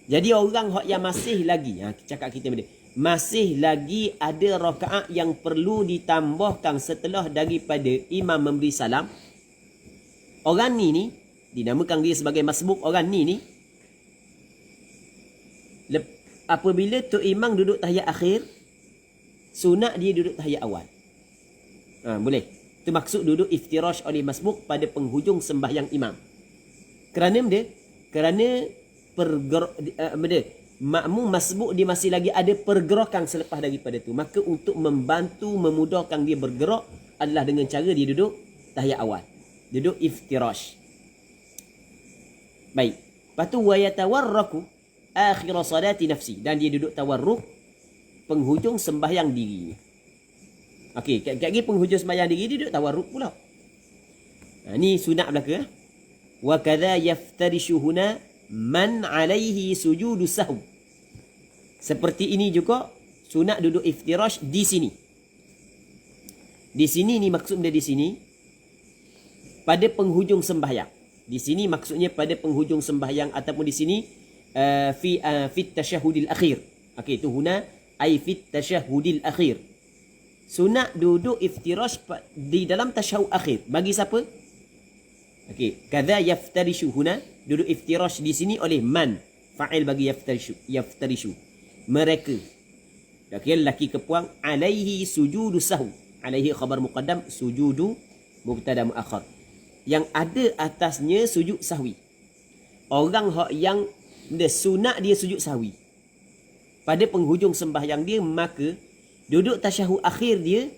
Jadi orang yang masih lagi, cakap kita benda, masih lagi ada rakaat yang perlu ditambahkan setelah daripada imam memberi salam. Orang ni dinamakan dia sebagai masbuk. Orang ni apabila tu imam duduk tahiyat akhir, sunat dia duduk tahiyat awal. Boleh. Itu maksud duduk iftirash oleh masbuk pada penghujung sembahyang imam. Kerana makmum masbuk dia masih lagi ada pergerakan selepas daripada tu. Maka untuk membantu memudahkan dia bergerak adalah dengan cara dia duduk tahiyat awal. Duduk iftirash. Baik. Lepas tu wa yatawarraku akhir salati nafsi, dan dia duduk tawarruk penghujung sembahyang dirinya. Okey, kat penghujung sembahyang diri dia duduk tawarruk pula. Ni sunat belaka. Wa kadza yaftarishu huna man alaihi sujudu sahw. Seperti ini juga sunat duduk iftirash di sini. Di sini ni maksudnya di sini pada penghujung sembahyang. Di sini maksudnya pada penghujung sembahyang ataupun di sini fi tasyahudil akhir. Okey, itu huna ai fi tasyahudil akhir. Sunat duduk iftirash di dalam tasyahud akhir. Bagi siapa? Okey, kadza yaftarishu huna, duduk iftirash di sini oleh man, fa'il bagi yaftarishu, mereka. Okey, lelaki ke puang, alaihi sujudu sahw. Alaihi khabar muqaddam, sujudu mubtada muakhar. Yang ada atasnya sujud sahwi. Orang yang sunat dia sujud sahwi pada penghujung sembahyang dia, maka duduk tasyahud akhir dia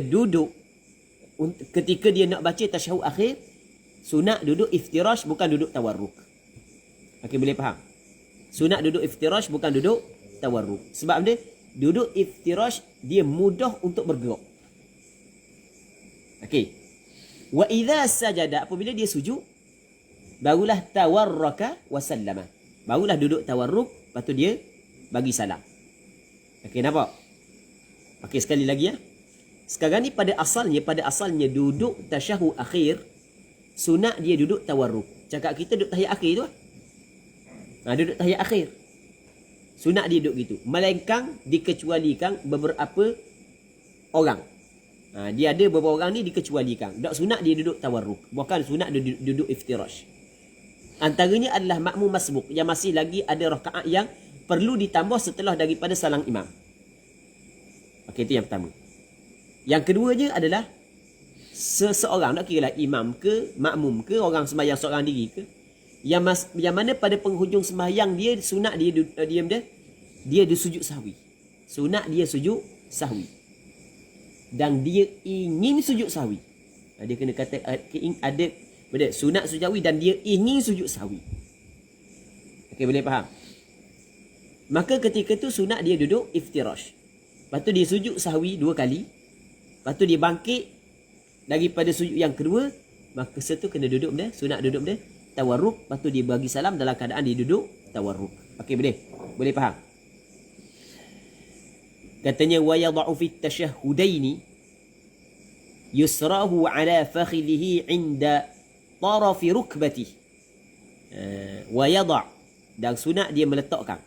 duduk ketika dia nak baca tasyahud akhir, sunat duduk iftirash bukan duduk tawarruk. Okey, boleh faham? Sunat duduk iftirash bukan duduk tawarruk. Sebab dia duduk iftirash dia mudah untuk bergerak. Okey. Wa idza sajada, apabila dia sujud, barulah tawarraka wa sallama. Barulah duduk tawarruk, lepas tu dia bagi salam. Okey, nampak? Okey, sekali lagi ya. Sekarang ni pada asalnya duduk tasyahud akhir, sunat dia duduk tawarruk. Cakap kita duduk tahiyat akhir tu. Duduk tahiyat akhir. Sunat dia duduk gitu. Melainkan dikecualikan beberapa orang. Dia ada beberapa orang ni dikecualikan. Tak sunat dia duduk tawarruk. Bukan sunat dia duduk iftirash. Antaranya adalah makmum masbuk yang masih lagi ada rakaat yang perlu ditambah setelah daripada salam imam. Okey, itu yang pertama. Yang keduanya adalah seseorang, nak kira lah imam ke, makmum ke, orang sembahyang seorang diri ke, yang mana pada penghujung sembahyang dia sunat dia sujud sahwi. Sunat dia sujud sahwi. Dan dia ingin sujud sahwi. Dia kena kata ada sunat sujud sahwi dan dia ingin sujud sahwi. Okey, boleh faham? Maka ketika tu sunat dia duduk iftirash. Lepas tu dia sujud sahwi 2 kali. Lepas tu dia bangkit daripada sujud yang kedua, maka setu kena duduk dia, sunat duduk dia tawarruk. Lepas tu dia bagi salam dalam keadaan dia duduk tawarruk. Okey, boleh faham? Katanya wa yad'u fi tasyahhudaini yusrahu ala fakhidhihi 'inda tarafi rukbatihi. Wa yad'u, dan sunat dia meletakkan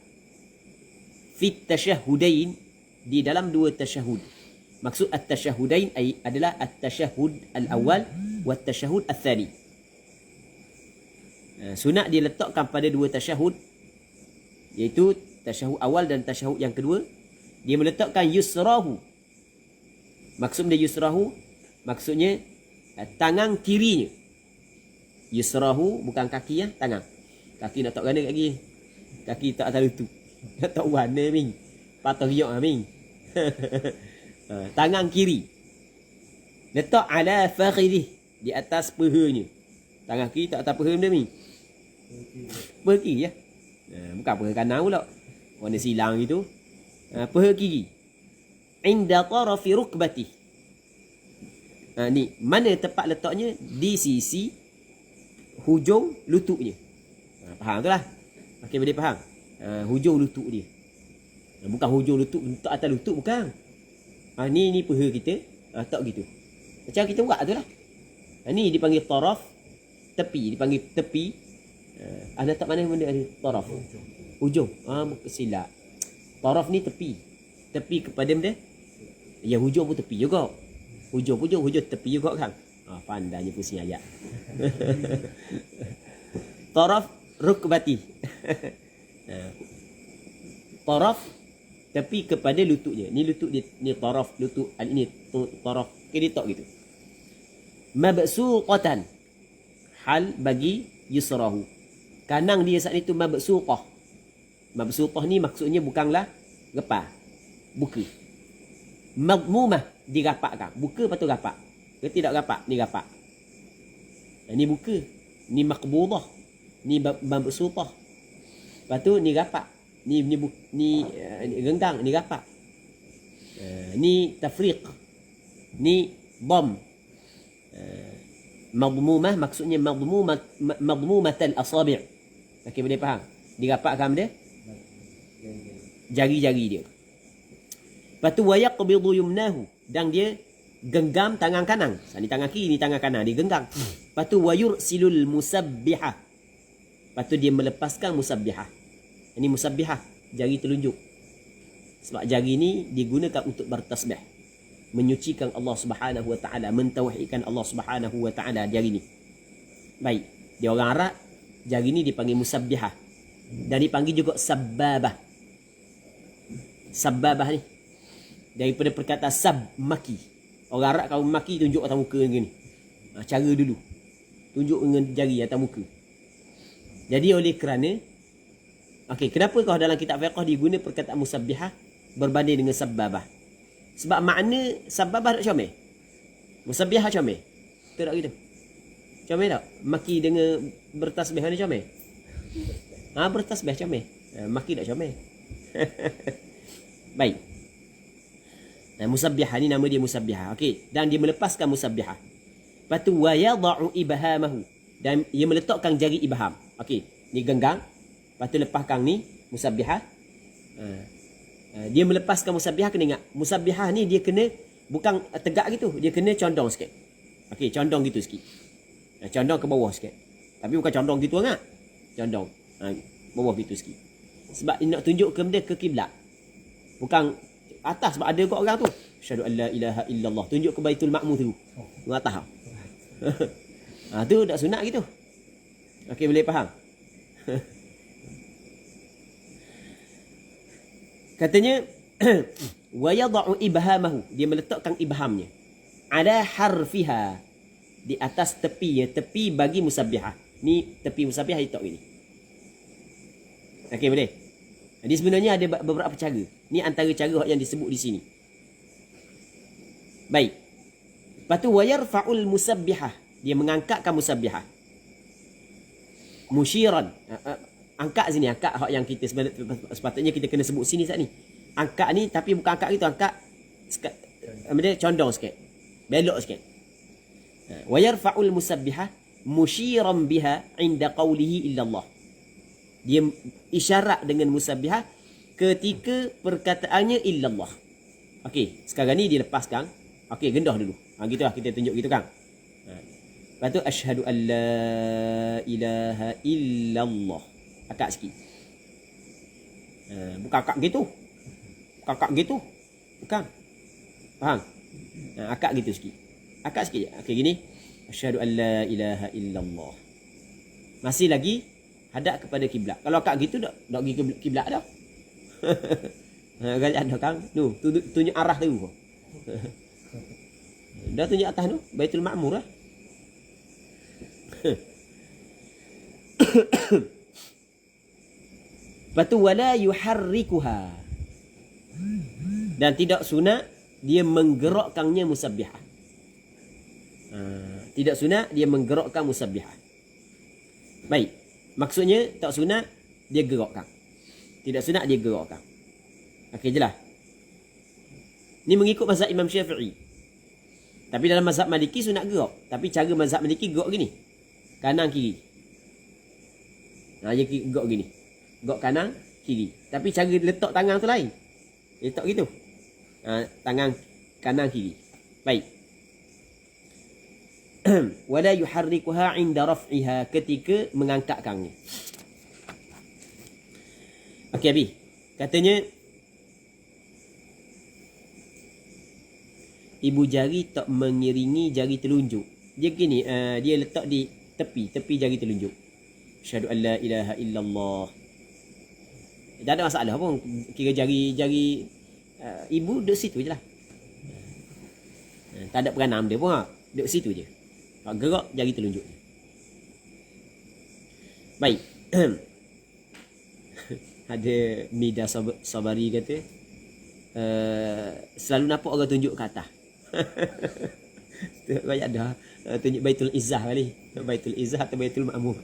fi tasyahhudain, di dalam 2 tasyahud. Maksud at-tasyahudain adalah at-tasyahud al-awwal wa at-tasyahud al-thani. Sunat dia letakkan pada dua tasyahud, iaitu tasyahud awal dan tasyahud yang kedua. Dia meletakkan yusrahu. Maksud dia yusrahu, maksudnya tangan kirinya. Yusrahu bukan kaki ya, tangan. Kaki nak tak gana kaki. Kaki tak tahu tu. Tak tahu warna ming. Patah riak ming. Tangan kiri. Letak ala fakhidih, di atas pahanya. Tangan kiri tak atas paha dia ming. Paha kiri ya. Bukan paha kanan pula. Warna silang itu. Paha kiri. Inda tarafi rukbatih. Ni mana tempat letaknya? Di sisi hujung lututnya. Faham tu lah. Okey, boleh faham? Hujung lutut dia. Bukan hujung lutut, letak atas lutut bukan. Ni paha kita. Tak gitu. Macam kita buat tu lah. Ni dipanggil taraf, tepi. Dipanggil tepi. Ada tak mana benda ni? Taraf. Hujung. Silap. Taraf ni tepi. Tepi kepada benda. Ya, hujung pun tepi juga. Hujung tepi juga kan. Pandainya pusing ayat. Taraf rukbati. Taraf tepi kepada lututnya. Ni lutut dia, ni taraf lutut. Ini taraf. Dia tak gitu. Mabsuqatan. Hal bagi yusrahu. Kanang dia saat itu mabsuqah. Mabsuqah ni maksudnya bukanlah gepar. Buka. Madmumah, digapakkan. Buka patut gapak. Dia tidak gapak, ni gapak. Ni buka. Ni maqbudah. Ni mabsuqah. Lepas tu ni gapak. Ni genggang, ni gapak. Ni tafriq. Ni dam. Madmumah maksudnya madmumatal asabi'. Okey, boleh faham? Digapakkan dia jari-jari dia. Lepas tu wayaqbidu yumnahu, dan dia genggam tangan kanan. Ni tangan kiri, ni tangan kanan, dia genggam. Lepas tu wayursilul musabbihah. Lepas tu dia melepaskan musabbihah. Ini musabbihah, jari telunjuk. Sebab jari ni digunakan untuk bertasbih, menyucikan Allah Subhanahu wa taala, mentauhidkan Allah Subhanahu wa taala jari ni. Baik, dia orang Arab, jari ni dipanggil musabbihah. Dan dipanggil juga sabbabah. Sabbabah ni daripada perkataan sab, maki. Orang Arab kalau maki tunjuk atas muka ni. Cara dulu. Tunjuk dengan jari atas muka. Jadi oleh kerana kenapa kalau dalam kitab fiqh diguna perkataan musabbihah berbanding dengan sabbabah? Sebab makna sabbabah tak comel. Musabbihah comel. Betul tak gitu? Comel tak? Maki dengan bertasbih ni comel. Bertasbih comel. Maki tak comel. Baik. Musabbihah ni nama dia musabbihah. Okey, dan dia melepaskan musabbihah. Lepas tu wa yad'u ibhamahu, dan dia meletakkan jari ibham. Okey, ni genggang. Lepas tu lepaskan ni musabbihah. Dia melepaskan musabbihah, kena ingat. Musabbihah ni dia kena bukan tegak gitu, dia kena condong sikit. Okey, condong gitu sikit. Condong ke bawah sikit. Tapi bukan condong gitu sangat. Condong. Bawah gitu sikit. Sebab dia nak tunjuk ke benda ke kiblat. Bukan atas, sebab ada kot orang tu. Asyhadu an la ilaha illallah. Tunjuk ke Baitul Ma'mur tu. Atas. Tu tak sunat gitu. Okey, boleh faham? Katanya wa yad'u ibhamahu, dia meletakkan ibhamnya ala harfiha, di atas tepinya, tepi bagi musabbihah. Ni tepi musabbihah itu ini. Okey, boleh. Jadi sebenarnya ada beberapa cara. Ni antara cara yang disebut di sini. Baik. Lepas tu wa yarfa'ul musabbihah, dia mengangkatkan musabbihah. Musyiran. Angkat sini, angkat hak yang kita sepatutnya kita kena sebut sini saat ni. Angkat ni, tapi bukan angkat gitu, angkat dia condong sikit. Belok sikit. Wa yarfa'ul musabbihah musyiran biha inda qawlihi illallah. Dia isyarat dengan musabbihah ketika perkataannya illallah. Okey, sekarang ni dia lepaskan. Okey, gendah dulu. Gitulah kita tunjuk gitu kan. Lepas tu asyhadu an la ilaha illallah. Akak sikit. Bukan akak gitu. Bukan akak gitu. Bukan. Faham? Akak gitu sikit. Akak sikit je. Okey, gini. Asyhadu an la ilaha illallah. Masih lagi hadap kepada kiblat. Kalau kat gitu dak pergi ke kiblat dah. Gajah dah kang. Tu tunjuk arah tu. Dah tunjuk atas tu, Baitul Ma'mur lah. Batu wala yuharrikuha. Dan tidak sunat dia menggerakkannya musabbihah. Tidak sunat dia menggerakkan musabbihah. Baik. Maksudnya tak sunat dia gerakkan. Tidak sunat dia gerakkan. Okey jelas. Ni mengikut mazhab Imam Syafi'i. Tapi dalam mazhab Maliki sunat gerak. Tapi cara mazhab Maliki gerak gini. Kanan kiri. Dia gerak gini. Gerak kanan kiri. Tapi cara letak tangan tu lain. Letak gitu. Tangan kanan kiri. Baik. Wala yuharrikuha 'inda raf'iha, ketika mengangkatkannya. Okey Abi. Katanya ibu jari tak mengiringi jari telunjuk. Dia gini, dia letak di tepi jari telunjuk. Asyhadu an la ilaha illallah. Tak ada masalah pun. Kira jari ibu duduk situ je lah. Tak ada peranam dia pun. Duduk situ je. Gerak jari telunjuk. Baik. Ada Mida Sabari kata, selalu nampak orang tunjuk ke atas. Banyak dah tunjuk Baitul Izzah kali. Baitul Izzah atau Baitul Ma'mur.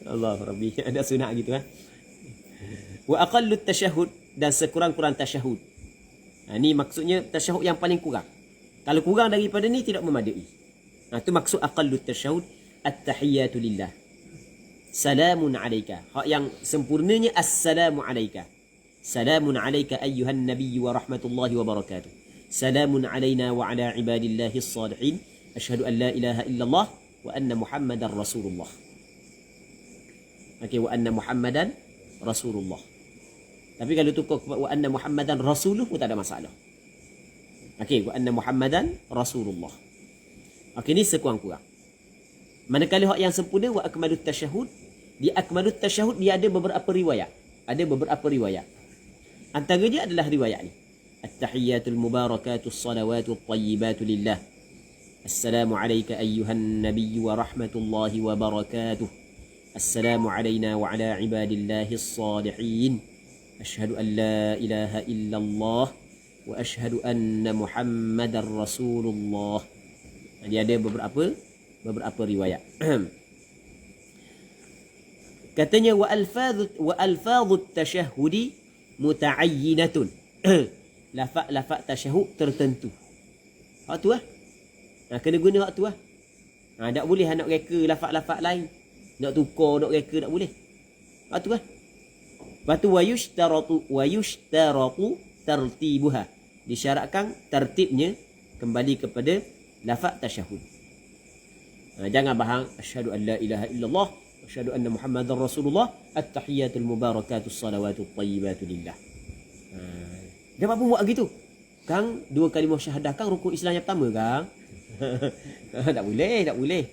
Allah Rabbi. Ada sunat gitu kan. Wa aqallut tasyahud, dan sekurang-kurang tasyahud. Ni maksudnya tasyahud yang paling kurang. Kalau kurang daripada ni tidak memadai. Itu maksud aqallut tasyahud, at-tahiyyatu lillah. Salamun alayka. Hak yang sempurnanya assalamu alayka. Salamun alayka ayyuhan nabiyyu wa rahmatullahi wa barakatuh. Salamun alayna wa ala ibadillahi as-salihin. Asyhadu an la ilaha illallah wa anna Muhammadan Rasulullah. Okey, wa anna Muhammadan Rasulullah. Tapi kalau tukar wa anna Muhammadan Rasuluh pun tak ada masalah. Okey, wa anna Muhammadan Rasulullah. Okey, ni sekurang-kurang. Manakala hak yang sempurna wa akmalut tasyahud, di akmalut tasyahud dia ada beberapa riwayat. Ada beberapa riwayat. Antaranya adalah riwayat ni. At-tahiyyatul mubarakatus salawatul tayyibatu lillah. Assalamu alayka ayyuhan nabiyyu wa rahmatullahi wa barakatuh. Assalamu alayna wa ala ibadillahi as-salihin. Asyhadu an la ilaha illallah wa asyhadu anna Muhammadar Rasulullah. Dia ada beberapa riwayat. Katanya wa alfadhut tasyahhudi muta'ayyinatun. Lafaz tasyahud tertentu. Hak tu lah. Kena guna hak tu lah. Tak boleh nak reka lafaz-lafaz lain. Nak tukar, nak reka, tak boleh. Hak tu lah. Lepas tu wa yushtaratu tartibuha. Disyaratkan tertibnya kembali kepada lafaz tasyahud. Jangan bahang asyhadu an la ilaha illallah, asyhadu anna Muhammadar Rasulullah, at-tahiyyatul mubarakatus salawatut tayyibatu lillah. Dia apa buat gitu? Kang, dua kalimah syahadah Kang rukun Islam yang pertama Kang. Tak boleh.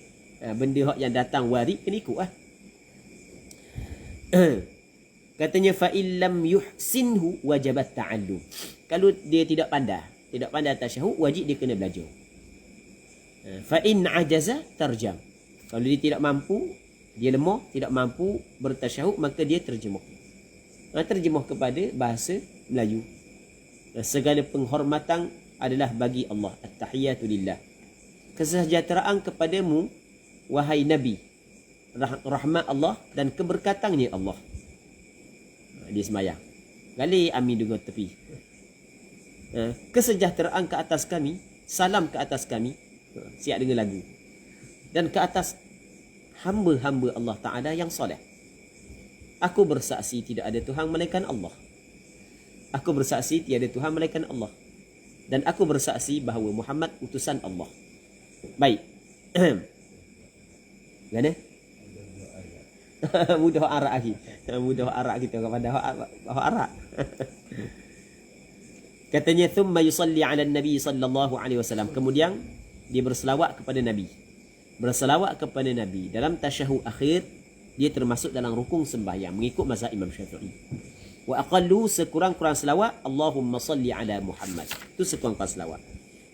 Benda hak yang datang warid kena ikut lah. Katanya fa illam yuhsinhu wajabat ta'allum. Kalau dia tidak pandai tasyahud, wajib dia kena belajar. Fa in ajaza tarjam. Kalau dia tidak mampu, dia lemah, tidak mampu bertasyahud, maka dia terjemah. Terjemah kepada bahasa Melayu. Segala penghormatan adalah bagi Allah. At-tahiyyatu lillah. Kesejahteraan kepadamu wahai Nabi. Rahmat Allah dan keberkatannya Allah. Dia sembahyang. Gali amin dengan tepi. Kesejahteraan ke atas kami, salam ke atas kami. Siap dengan lagu. Dan ke atas hamba-hamba Allah Ta'ala yang soleh. Aku bersaksi tidak ada Tuhan melainkan Allah. Aku bersaksi tiada Tuhan melainkan Allah. Dan aku bersaksi bahawa Muhammad utusan Allah. Baik. Mana? Mudah arak lagi. Mudah arak kita kepada arak. Katanya thumma yusalli 'ala an-nabi sallallahu alaihi wasallam. Kemudian dia berselawat kepada Nabi. berselawat kepada Nabi dalam tasyahud akhir, dia termasuk dalam rukun sembahyang mengikut mazhab Imam Syafi'i. Wa aqallu, sekurang-kurang selawat, Allahumma salli ala Muhammad. Itu sekurang-kurang selawat.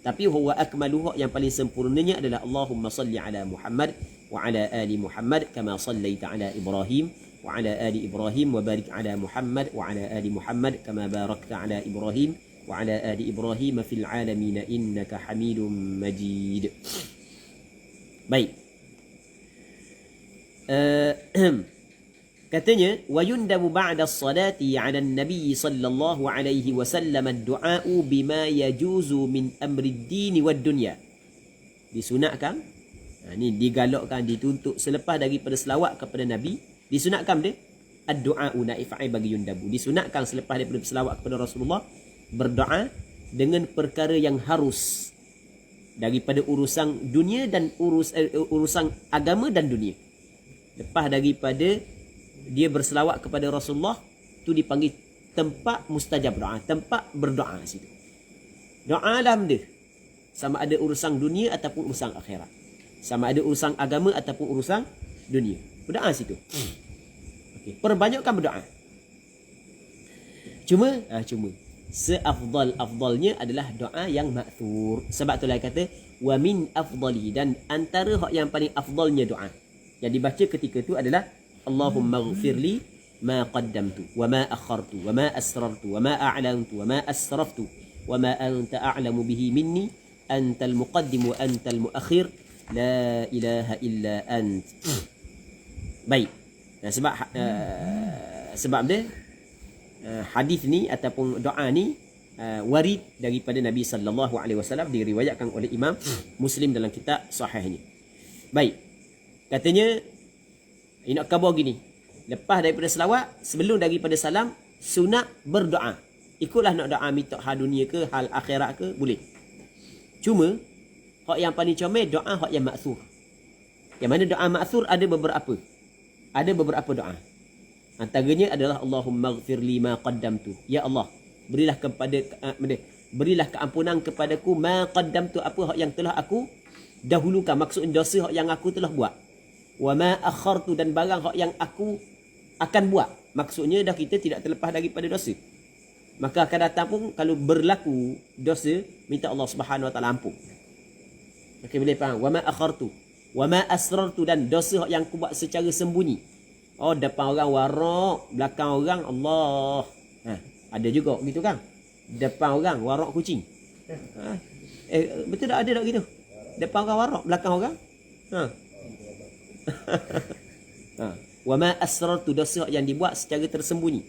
Tapi huwa akmaluhu, yang paling sempurnanya adalah Allahumma salli ala Muhammad wa ala ali Muhammad kama sallaita ala Ibrahim wa ala ali Ibrahim wa barik ala Muhammad wa ala ali Muhammad kama barakta ala Ibrahim wa ala ali Ibrahim fil alamin innaka Hamidum Majid. Baik. Katanya wa yundabu ba'da as-salati 'ala an-nabi sallallahu alaihi wasallam ad-du'a'u bima yajuzu min amri ad-din wad dunya. Disunatkan, ni digalakkan, dituntut selepas daripada selawat kepada Nabi, disunatkan dia ad-du'a'u naif fa'il bagi yundabu. Disunatkan selepas daripada selawat kepada Rasulullah berdoa dengan perkara yang harus daripada urusan dunia dan urusan agama dan dunia. Lepas daripada dia berselawat kepada Rasulullah, tu dipanggil tempat mustajab doa, tempat berdoa situ. Doa dalam dia sama ada urusan dunia ataupun urusan akhirat, sama ada urusan agama ataupun urusan dunia, berdoa situ. Okey, perbanyakkan berdoa. Cuma seafdal-afdalnya adalah doa yang ma'thur. Sebab tu lah kata wa min afdali, dan antara hak yang paling afdalnya doa yang dibaca ketika tu adalah Allahumma ghfirli ma qaddamtu wa ma akhartu wa ma asrartu wa ma a'lantu wa ma asraftu wa ma anta a'lamu bihi minni antal muqaddim wa antal muakhir la ilaha illa ant. Baik. Sebab dia hadis ni ataupun doa ni warid daripada Nabi sallallahu alaihi wasallam, diriwayatkan oleh Imam Muslim dalam kitab sahihnya. Baik. Katanya nak khabar gini, lepas daripada selawat, sebelum daripada salam, sunat berdoa. Ikutlah nak doa minta hal dunia ke, hal akhirat ke, boleh. Cuma hak yang paling comel doa hak yang maksur. Yang mana doa maksur ada beberapa. Ada beberapa doa. Antaranya adalah Allahumma ghfirli ma qaddamtu. Ya Allah, berilah keampunan kepadaku ma qaddamtu, apa hak yang telah aku dahulukan, maksud dosa hak yang aku telah buat. Wa ma akhartu, dan barang hak yang aku akan buat. Maksudnya dah kita tidak terlepas daripada dosa. Maka akan datang pun kalau berlaku dosa, minta Allah Subhanahu Wa Taala ampun. Okey, boleh faham? Wa ma akhartu wa ma asrartu, dan dosa hak yang aku buat secara sembunyi. Oh, depan orang warak, belakang orang Allah. Ada juga gitu kan? Depan orang warak kucing. Betul tak, ada tak gitu? Depan orang warak, belakang orang wa ma asrartu, dosa yang dibuat secara tersembunyi.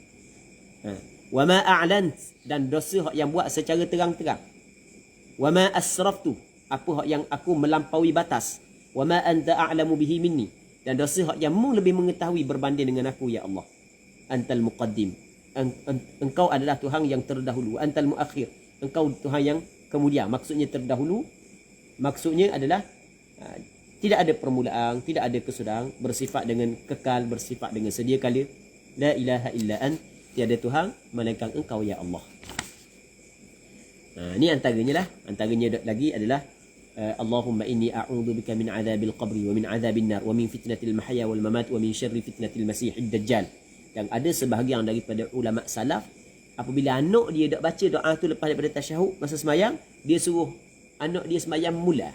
Wa ma a'lant, dan dosa yang buat secara terang-terang. Wa ma asraftu, apa yang aku melampaui batas. Wa ma anta a'lamu bihi minni, dan dosa yang mu lebih mengetahui berbanding dengan aku, ya Allah. Antal muqaddim, engkau adalah Tuhan yang terdahulu. Antal muakhir, engkau Tuhan yang kemudian. Maksudnya terdahulu, maksudnya adalah tidak ada permulaan, tidak ada kesudahan, bersifat dengan kekal, bersifat dengan sedia kala. La ilaha illa ant, tiada Tuhan melainkan engkau, ya Allah. Ini antaranya lah. Antaranya lagi adalah Allahumma inni a'udzubika min adzabil qabri wa min adzabin nar wa min fitnatil mahya wal mamat wa min syarri fitnatil masiihid dajjal. Dan ada sebahagian daripada ulama salaf, apabila anak dia dak baca doa tu lepas daripada tasyahud masa sembahyang, dia suruh anak dia sembahyang mula.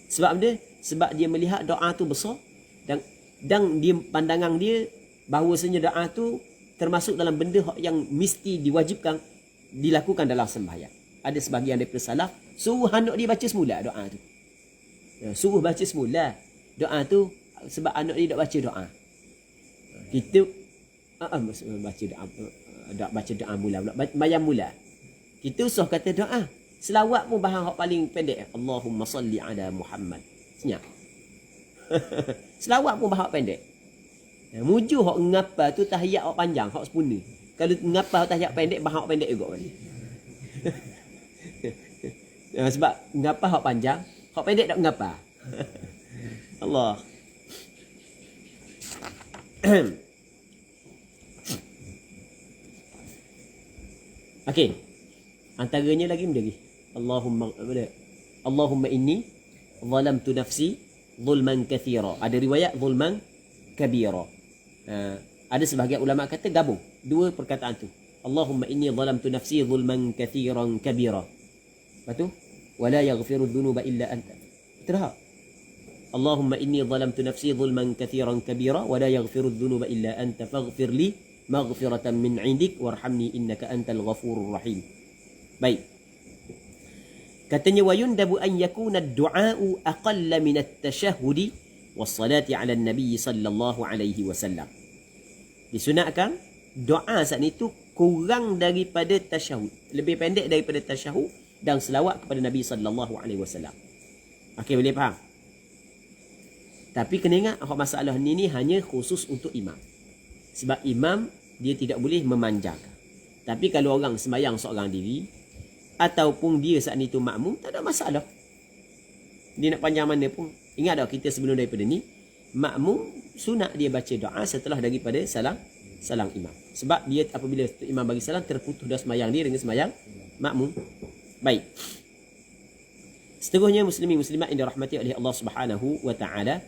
Sebab dia melihat doa tu besar, dan dia pandangan dia bahawasanya doa tu termasuk dalam benda yang mesti diwajibkan dilakukan dalam sembahyang. Ada sebahagian daripada salaf suruh anak dia baca semula doa tu. Suruh baca semula doa tu sebab anak dia dak baca doa. Kita baca doa mula pula, sembahyang mula. Kita usah kata doa. Selawat pun bahan hak paling pendek. Allahumma salli ala Muhammad. Senyap. Selawat pun bahan hak pendek. Mujuh hak ngapa tu tahiyat hak panjang, hak sempurna. Kalau ngapa hak tahiyat pendek, bahan hak pendek juga. Sebab ngapa hak panjang, hak pendek tak ngapa. Allah. Okey. Antaranya lagi. Allahumma inni zalamtu nafsi zulman kathira. Ada riwayat zulman kabira. Ada sebahagian ulama kata gabung dua perkataan tu. Allahumma inni zalamtu nafsi zulman kathiran kabira. Lepas tu wala yaghfiru dhunuba illa anta. Terah. Allahumma inni zalamtu nafsi zulman kathiran kabira wala yaghfiru dhunuba illa anta faghfir li maghfiratan min 'indik warhamni innaka antal ghafurur rahim. Baik. Katanya wa yundabu an yakuna ad-du'a'u aqalla min at-tashahhudi was-salati 'ala an-nabi sallallahu alaihi wasallam. Disunatkan doa saat itu kurang daripada tasyahud, lebih pendek daripada tasyahud dan selawat kepada Nabi sallallahu alaihi wasallam. Okey, boleh faham? Tapi kena ingat masalah ni hanya khusus untuk imam. Sebab imam dia tidak boleh memanjangkan. Tapi kalau orang sembahyang seorang diri ataupun dia saat itu makmum, tak ada masalah. Dia nak panjang mana pun. Ingat tak kita sebelum daripada ni, makmum sunat dia baca doa setelah daripada salam imam. Sebab dia apabila imam bagi salam terputus dah sembahyang dia dengan sembahyang makmum. Baik. Seterusnya muslimin muslimat yang dirahmati oleh Allah Subhanahu wa taala.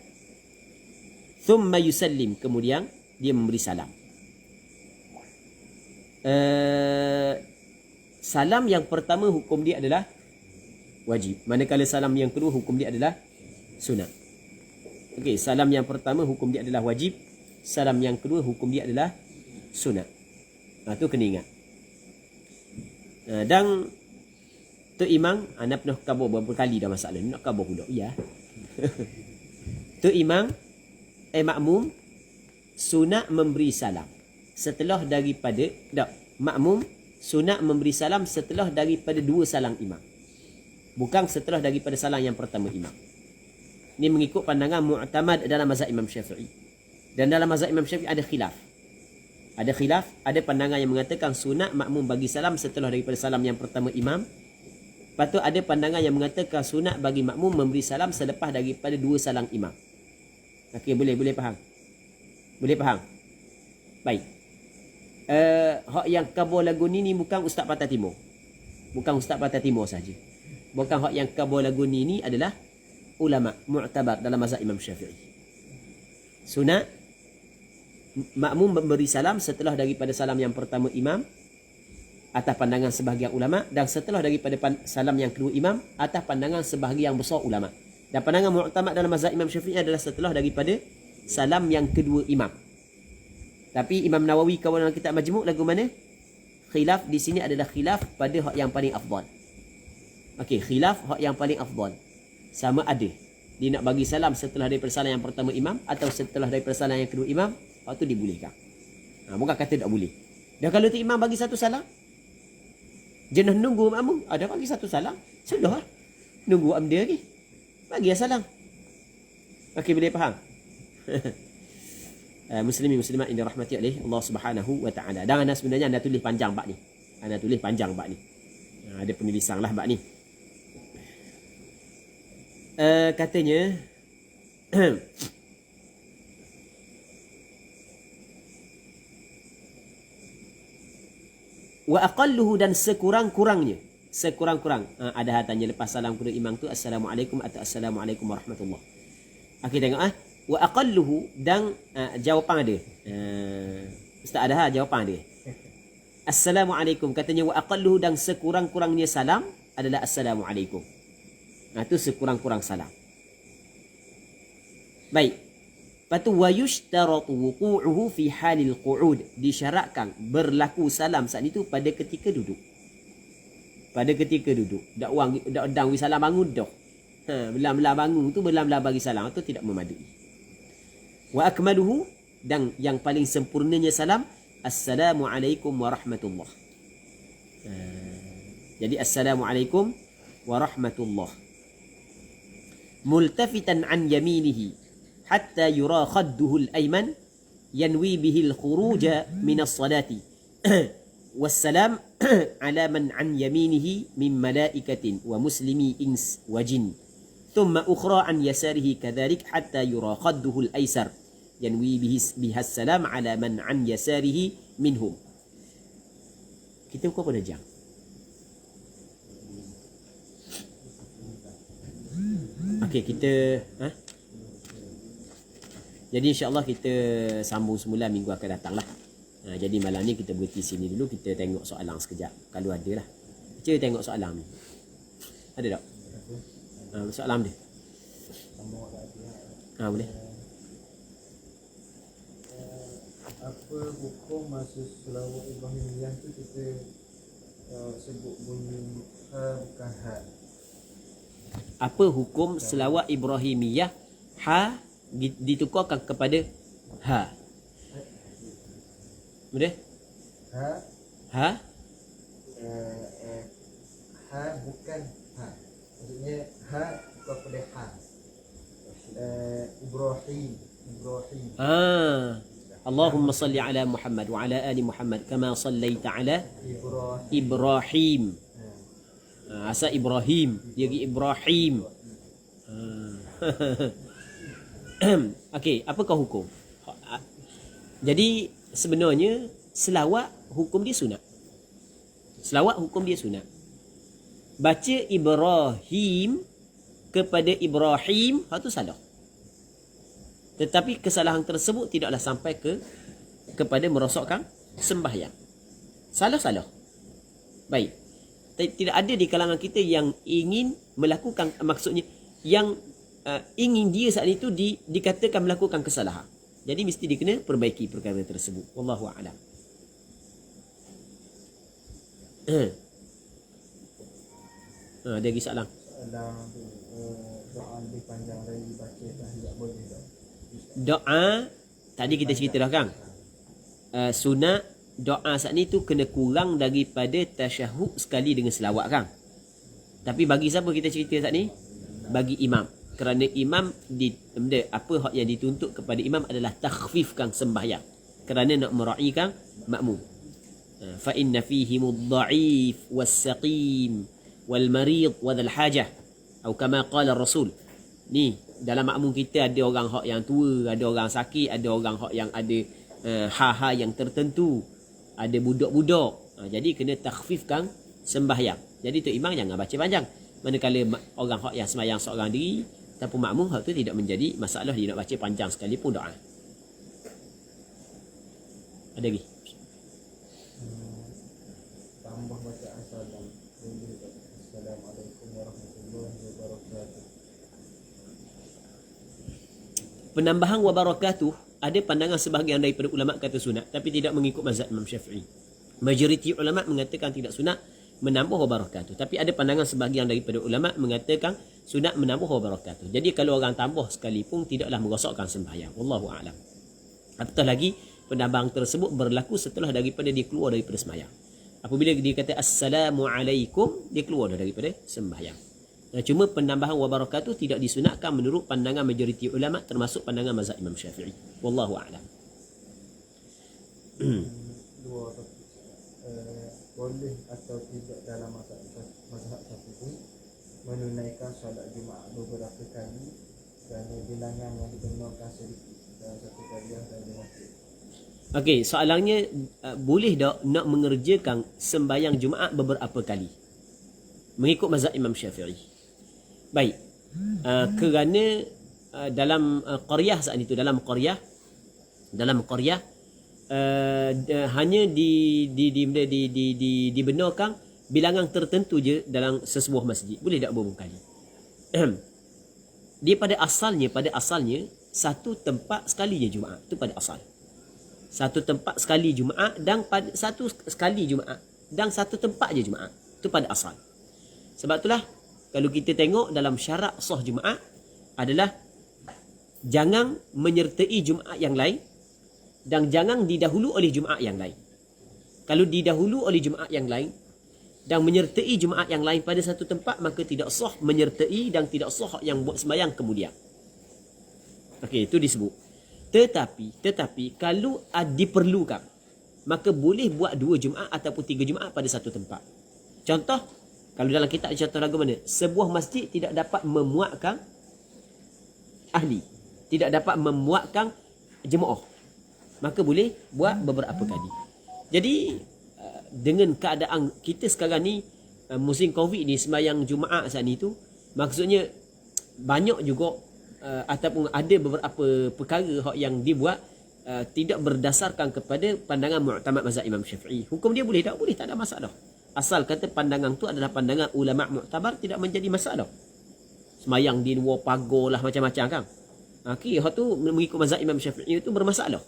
Thumma yusallim, kemudian dia memberi salam. Salam yang pertama hukum dia adalah wajib. Manakala salam yang kedua hukum dia adalah sunat. Okey, salam yang pertama hukum dia adalah wajib. Salam yang kedua hukum dia adalah sunat. Tu kena ingat. Dan tu imam, anda pernah kabur berapa kali dah masalah ni, nak kabur pula. Ya. Tu imam, makmum, sunat memberi salam setelah daripada, makmum sunat memberi salam setelah daripada dua salam imam. Bukan setelah daripada salam yang pertama imam. Ini mengikut pandangan mu'tamad dalam mazhab Imam Syafi'i. Dan dalam mazhab Imam Syafi'i ada khilaf. Ada khilaf, ada pandangan yang mengatakan sunat makmum bagi salam setelah daripada salam yang pertama imam. Lepas tu ada pandangan yang mengatakan sunat bagi makmum memberi salam selepas daripada dua salam imam. Okey, boleh faham? Boleh faham? Baik. Hak yang kabur lagu ni bukan Ustaz Patah Timur. Bukan Ustaz Patah Timur saja. Bukan hak yang kabur lagu ni adalah ulama mu'tabar dalam mazhab Imam Syafi'i. Sunat makmum memberi salam setelah daripada salam yang pertama imam atas pandangan sebahagian ulama, dan setelah daripada salam yang kedua imam atas pandangan sebahagian besar ulama. Dan pandangan mu'tamad dalam mazhab Imam Syafi'i adalah setelah daripada salam yang kedua imam. Tapi Imam Nawawi kawan dalam kitab Majmu' lagu mana? Khilaf di sini adalah khilaf pada hak yang paling afdal. Okey, khilaf hak yang paling afdal. Sama ada dia nak bagi salam setelah daripada salam yang pertama imam atau setelah daripada salam yang kedua imam, hak tu dibolehkan. Bukan kata tak boleh. Dan kalau tu imam bagi satu salam, jenah nunggu makmum, ada bagi satu salam, sudah lah. Nunggu amda lagi. Bagi salam. Okey, boleh faham? Muslimin muslimat yang dirahmati oleh Allah Subhanahu wa taala. Dan anda sebenarnya anda tulis panjang bab ni. Anda tulis panjang bab ni. Ada penulisan lah bab ni. Katanya wa aqalluhu, dan sekurang-kurangnya, ada tanya lepas salam kedua imam tu assalamualaikum atau assalamualaikum warahmatullahi. Okey, tengok wa aqalluhu, dan jawapan ada. Ustaz ada jawapan ada. Assalamualaikum, katanya wa aqalluhu, dan sekurang-kurangnya salam adalah assalamualaikum. Itu sekurang-kurang salam. Baik. Lepas tu wa yushtaratu wuqu'uhu fi halil qu'ud, disyaratkan berlaku salam saat itu pada ketika duduk. Pada ketika duduk. Dak dang wi salam bangun dah. Belam-belam bangun tu belam-belam bagi salam tu tidak memadai. Wa akmaluhu, dan yang paling sempurnanya salam assalamualaikum warahmatullahi. Jadi assalamualaikum warahmatullahi. Multafitan an yaminihi hatta yura khadduhu al-ayman yanwi bihi al-khuruja min as-salati. Wassalam ala man an yaminihi min malaikatin wa muslimi ins wa jin. Thumma ukhra an yasarihi kadhalik hatta yura khadduhu al-aysar yanwi bihi as-salam ala man an yasarihi minhum. Kita buka pada jam. Okey, kita jadi insya-Allah kita sambung semula minggu akan datang lah. Jadi malam ni kita berhenti sini dulu, kita tengok soalan sekejap kalau ada lah. Cuba tengok soalan ni. Ada tak? Soalan dia. Boleh. Apa hukum masa selawat Ibrahimiyah tu kita sebut bunyi ha bukan ha? Apa hukum selawat Ibrahimiyah ha ditukarkan kepada ha? Boleh? Ha Ha? Ha bukan ha. Maksudnya ha bukan pada ha. Ibrahim. Allahumma salli ala Muhammad wa ala ali Muhammad kama sallaita ala Ibrahim. Asal Ibrahim, dia pergi Ibrahim. Okey, apakah hukum? Jadi sebenarnya selawat hukum dia sunat. Selawat hukum dia sunat. Baca Ibrahim kepada Ibrahim, itu salah. Tetapi kesalahan tersebut tidaklah sampai kepada merosakkan sembahyang. Salah. Baik. Tidak ada di kalangan kita yang ingin melakukan, maksudnya yang ingin dia saat itu dikatakan melakukan kesalahan. Jadi mesti dikena perbaiki perkara tersebut. Wallahu a'lam. Ada lagi soalan? Doa lebih panjang dari baca tahiyat boleh tak? Doa tadi kita cerita dah kan. Sunat doa saat ni tu kena kurang daripada tasyahud sekali dengan selawat kan. Tapi bagi siapa kita cerita saat ni? Bagi imam. Kerana imam apa hak yang dituntut kepada imam adalah takhfifkan sembahyang. Kerana nak meraihkan makmum. Fa inna fihi mudha'if was-saqim wal-marid wa dhal hajah. Atau kama qala Rasul. Ni dalam makmum kita ada orang hak yang tua, ada orang sakit, ada orang hak yang ada ha-ha yang tertentu, ada budak-budak. Jadi kena takhfifkan sembahyang. Jadi tu imam jangan baca panjang. Manakala orang hak yang sembahyang seorang diri ataupun makmum, hak tu tidak menjadi masalah, dia nak baca panjang sekalipun doa. Ada lagi? Tambah bacaan salam. Assalamualaikum warahmatullahi wabarakatuh. Penambahan wabarakatuh, ada pandangan sebahagian daripada ulama kata sunat, tapi tidak mengikut mazhab Imam Syafi'i. Majoriti ulama mengatakan tidak sunat menambah wabarakatuh, tapi ada pandangan sebahagian daripada ulama mengatakan sunat menambah wabarakatuh. Jadi kalau orang tambah sekalipun tidaklah merosakkan sembahyang. Wallahu a'lam. Apatah lagi penambahan tersebut berlaku setelah daripada dia keluar daripada sembahyang. Apabila dia kata assalamualaikum, dia keluar daripada sembahyang. Cuma penambahan wabarakatuh tidak disunatkan menurut pandangan majoriti ulama, termasuk pandangan mazhab Imam Syafi'i. Wallahu a'lam. Dua topik. Boleh atau tidak dalam mazhab Syafi'i menunaikan solat Jumaat beberapa kali kerana bilangan yang dibenarkan sedikit dan satu kali yang dari masjid. Okey, soalannya boleh tak nak mengerjakan sembahyang Jumaat beberapa kali mengikut mazhab Imam Syafi'i? Baik. Kerana dalam qaryah saat itu, dalam qaryah hanya dibenarkan bilangan tertentu je dalam sesebuah masjid. Boleh tak beberapa kali? Dia pada asalnya satu tempat sekali je Jumaat. Itu pada asal. Satu tempat sekali Jumaat dan pada satu sekali Jumaat dan satu tempat je Jumaat. Itu pada asal. Sebab itulah kalau kita tengok dalam syarat sah Jumaat adalah jangan menyertai Jumaat yang lain dan jangan didahulu oleh Jumaat yang lain. Kalau didahulu oleh Jumaat yang lain dan menyertai Jumaat yang lain pada satu tempat, maka tidak sah menyertai dan tidak sah yang buat sembahyang kemudian. Okey, itu disebut. Tetapi kalau diperlukan, maka boleh buat 2 Jumaat ataupun 3 Jumaat pada satu tempat. Contoh, kalau dalam kitab contoh lagu mana? Sebuah masjid tidak dapat memuatkan ahli, tidak dapat memuatkan jemaah, maka boleh buat beberapa kali. Jadi dengan keadaan kita sekarang ni, musim Covid ni, sembahyang Jumaat saat ni tu, maksudnya banyak juga ataupun ada beberapa perkara yang dibuat tidak berdasarkan kepada pandangan mu'tamad mazhab Imam Syafi'i. Hukum dia boleh tak? Boleh, tak ada masalah. Asal kata pandangan tu adalah pandangan ulama mu'tabar, tidak menjadi masalah. Semayang di luar pagar lah macam-macam kan. Okey, hak tu mengikut mazhab Imam Syafi'i itu bermasalah.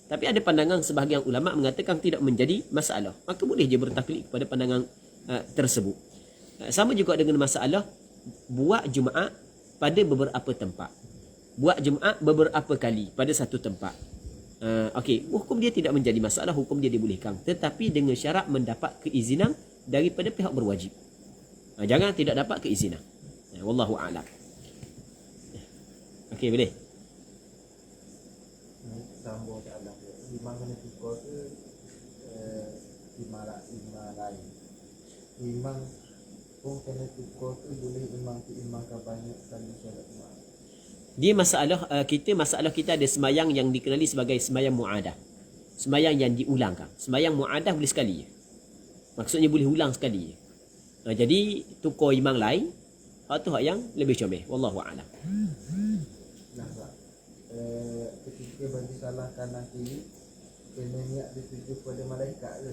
Tapi ada pandangan sebahagian ulama mengatakan tidak menjadi masalah. Maka boleh je bertaklid kepada pandangan tersebut. Sama juga dengan masalah buat Jumaat pada beberapa tempat. Buat Jumaat beberapa kali pada satu tempat. Okey, hukum dia tidak menjadi masalah, hukum dia dibolehkan. Tetapi dengan syarat mendapat keizinan daripada pihak berwajib. Jangan tidak dapat keizinan. Wallahu a'lam. Okey, boleh. Sambung soalan dia. Imam kena tukar ke imam lain? Imam pun kena tukar ke boleh imam tu imamkan banyak kali solat Jumaat? Dia masalah kita ada semayang yang dikenali sebagai semayang mu'adah. Semayang yang diulangkan. Semayang mu'adah boleh sekali je. Maksudnya boleh ulang sekali je. Jadi tukar imam lain, hak tu hak yang lebih comel. Wallahu a'lam. Nah, ketika bagi salah kanan kiri, kena niat dituju pada malaikat ke?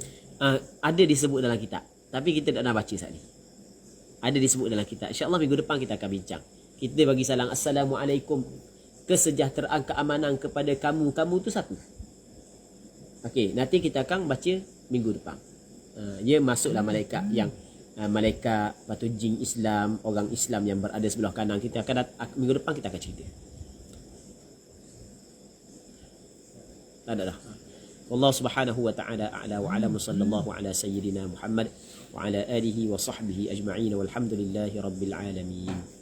Ada disebut dalam kitab, tapi kita tak nak baca saat ni. Ada disebut dalam kitab. InsyaAllah minggu depan kita akan bincang. Kita bagi salam, Assalamualaikum, kesejahteraan, keamanan kepada kamu. Kamu tu satu. Okey, nanti kita akan baca minggu depan. Dia masuklah malaikat yang malaikat batu jin Islam, orang Islam yang berada sebelah kanan. Kita akan minggu depan kita akan cerita. Tak ada dah. Wallahu subhanahu wa ta'ala a'la wa a'lam, sallallahu ala sayyidina Muhammad wa ala alihi wa sahbihi ajma'in, walhamdulillahi rabbil alamin.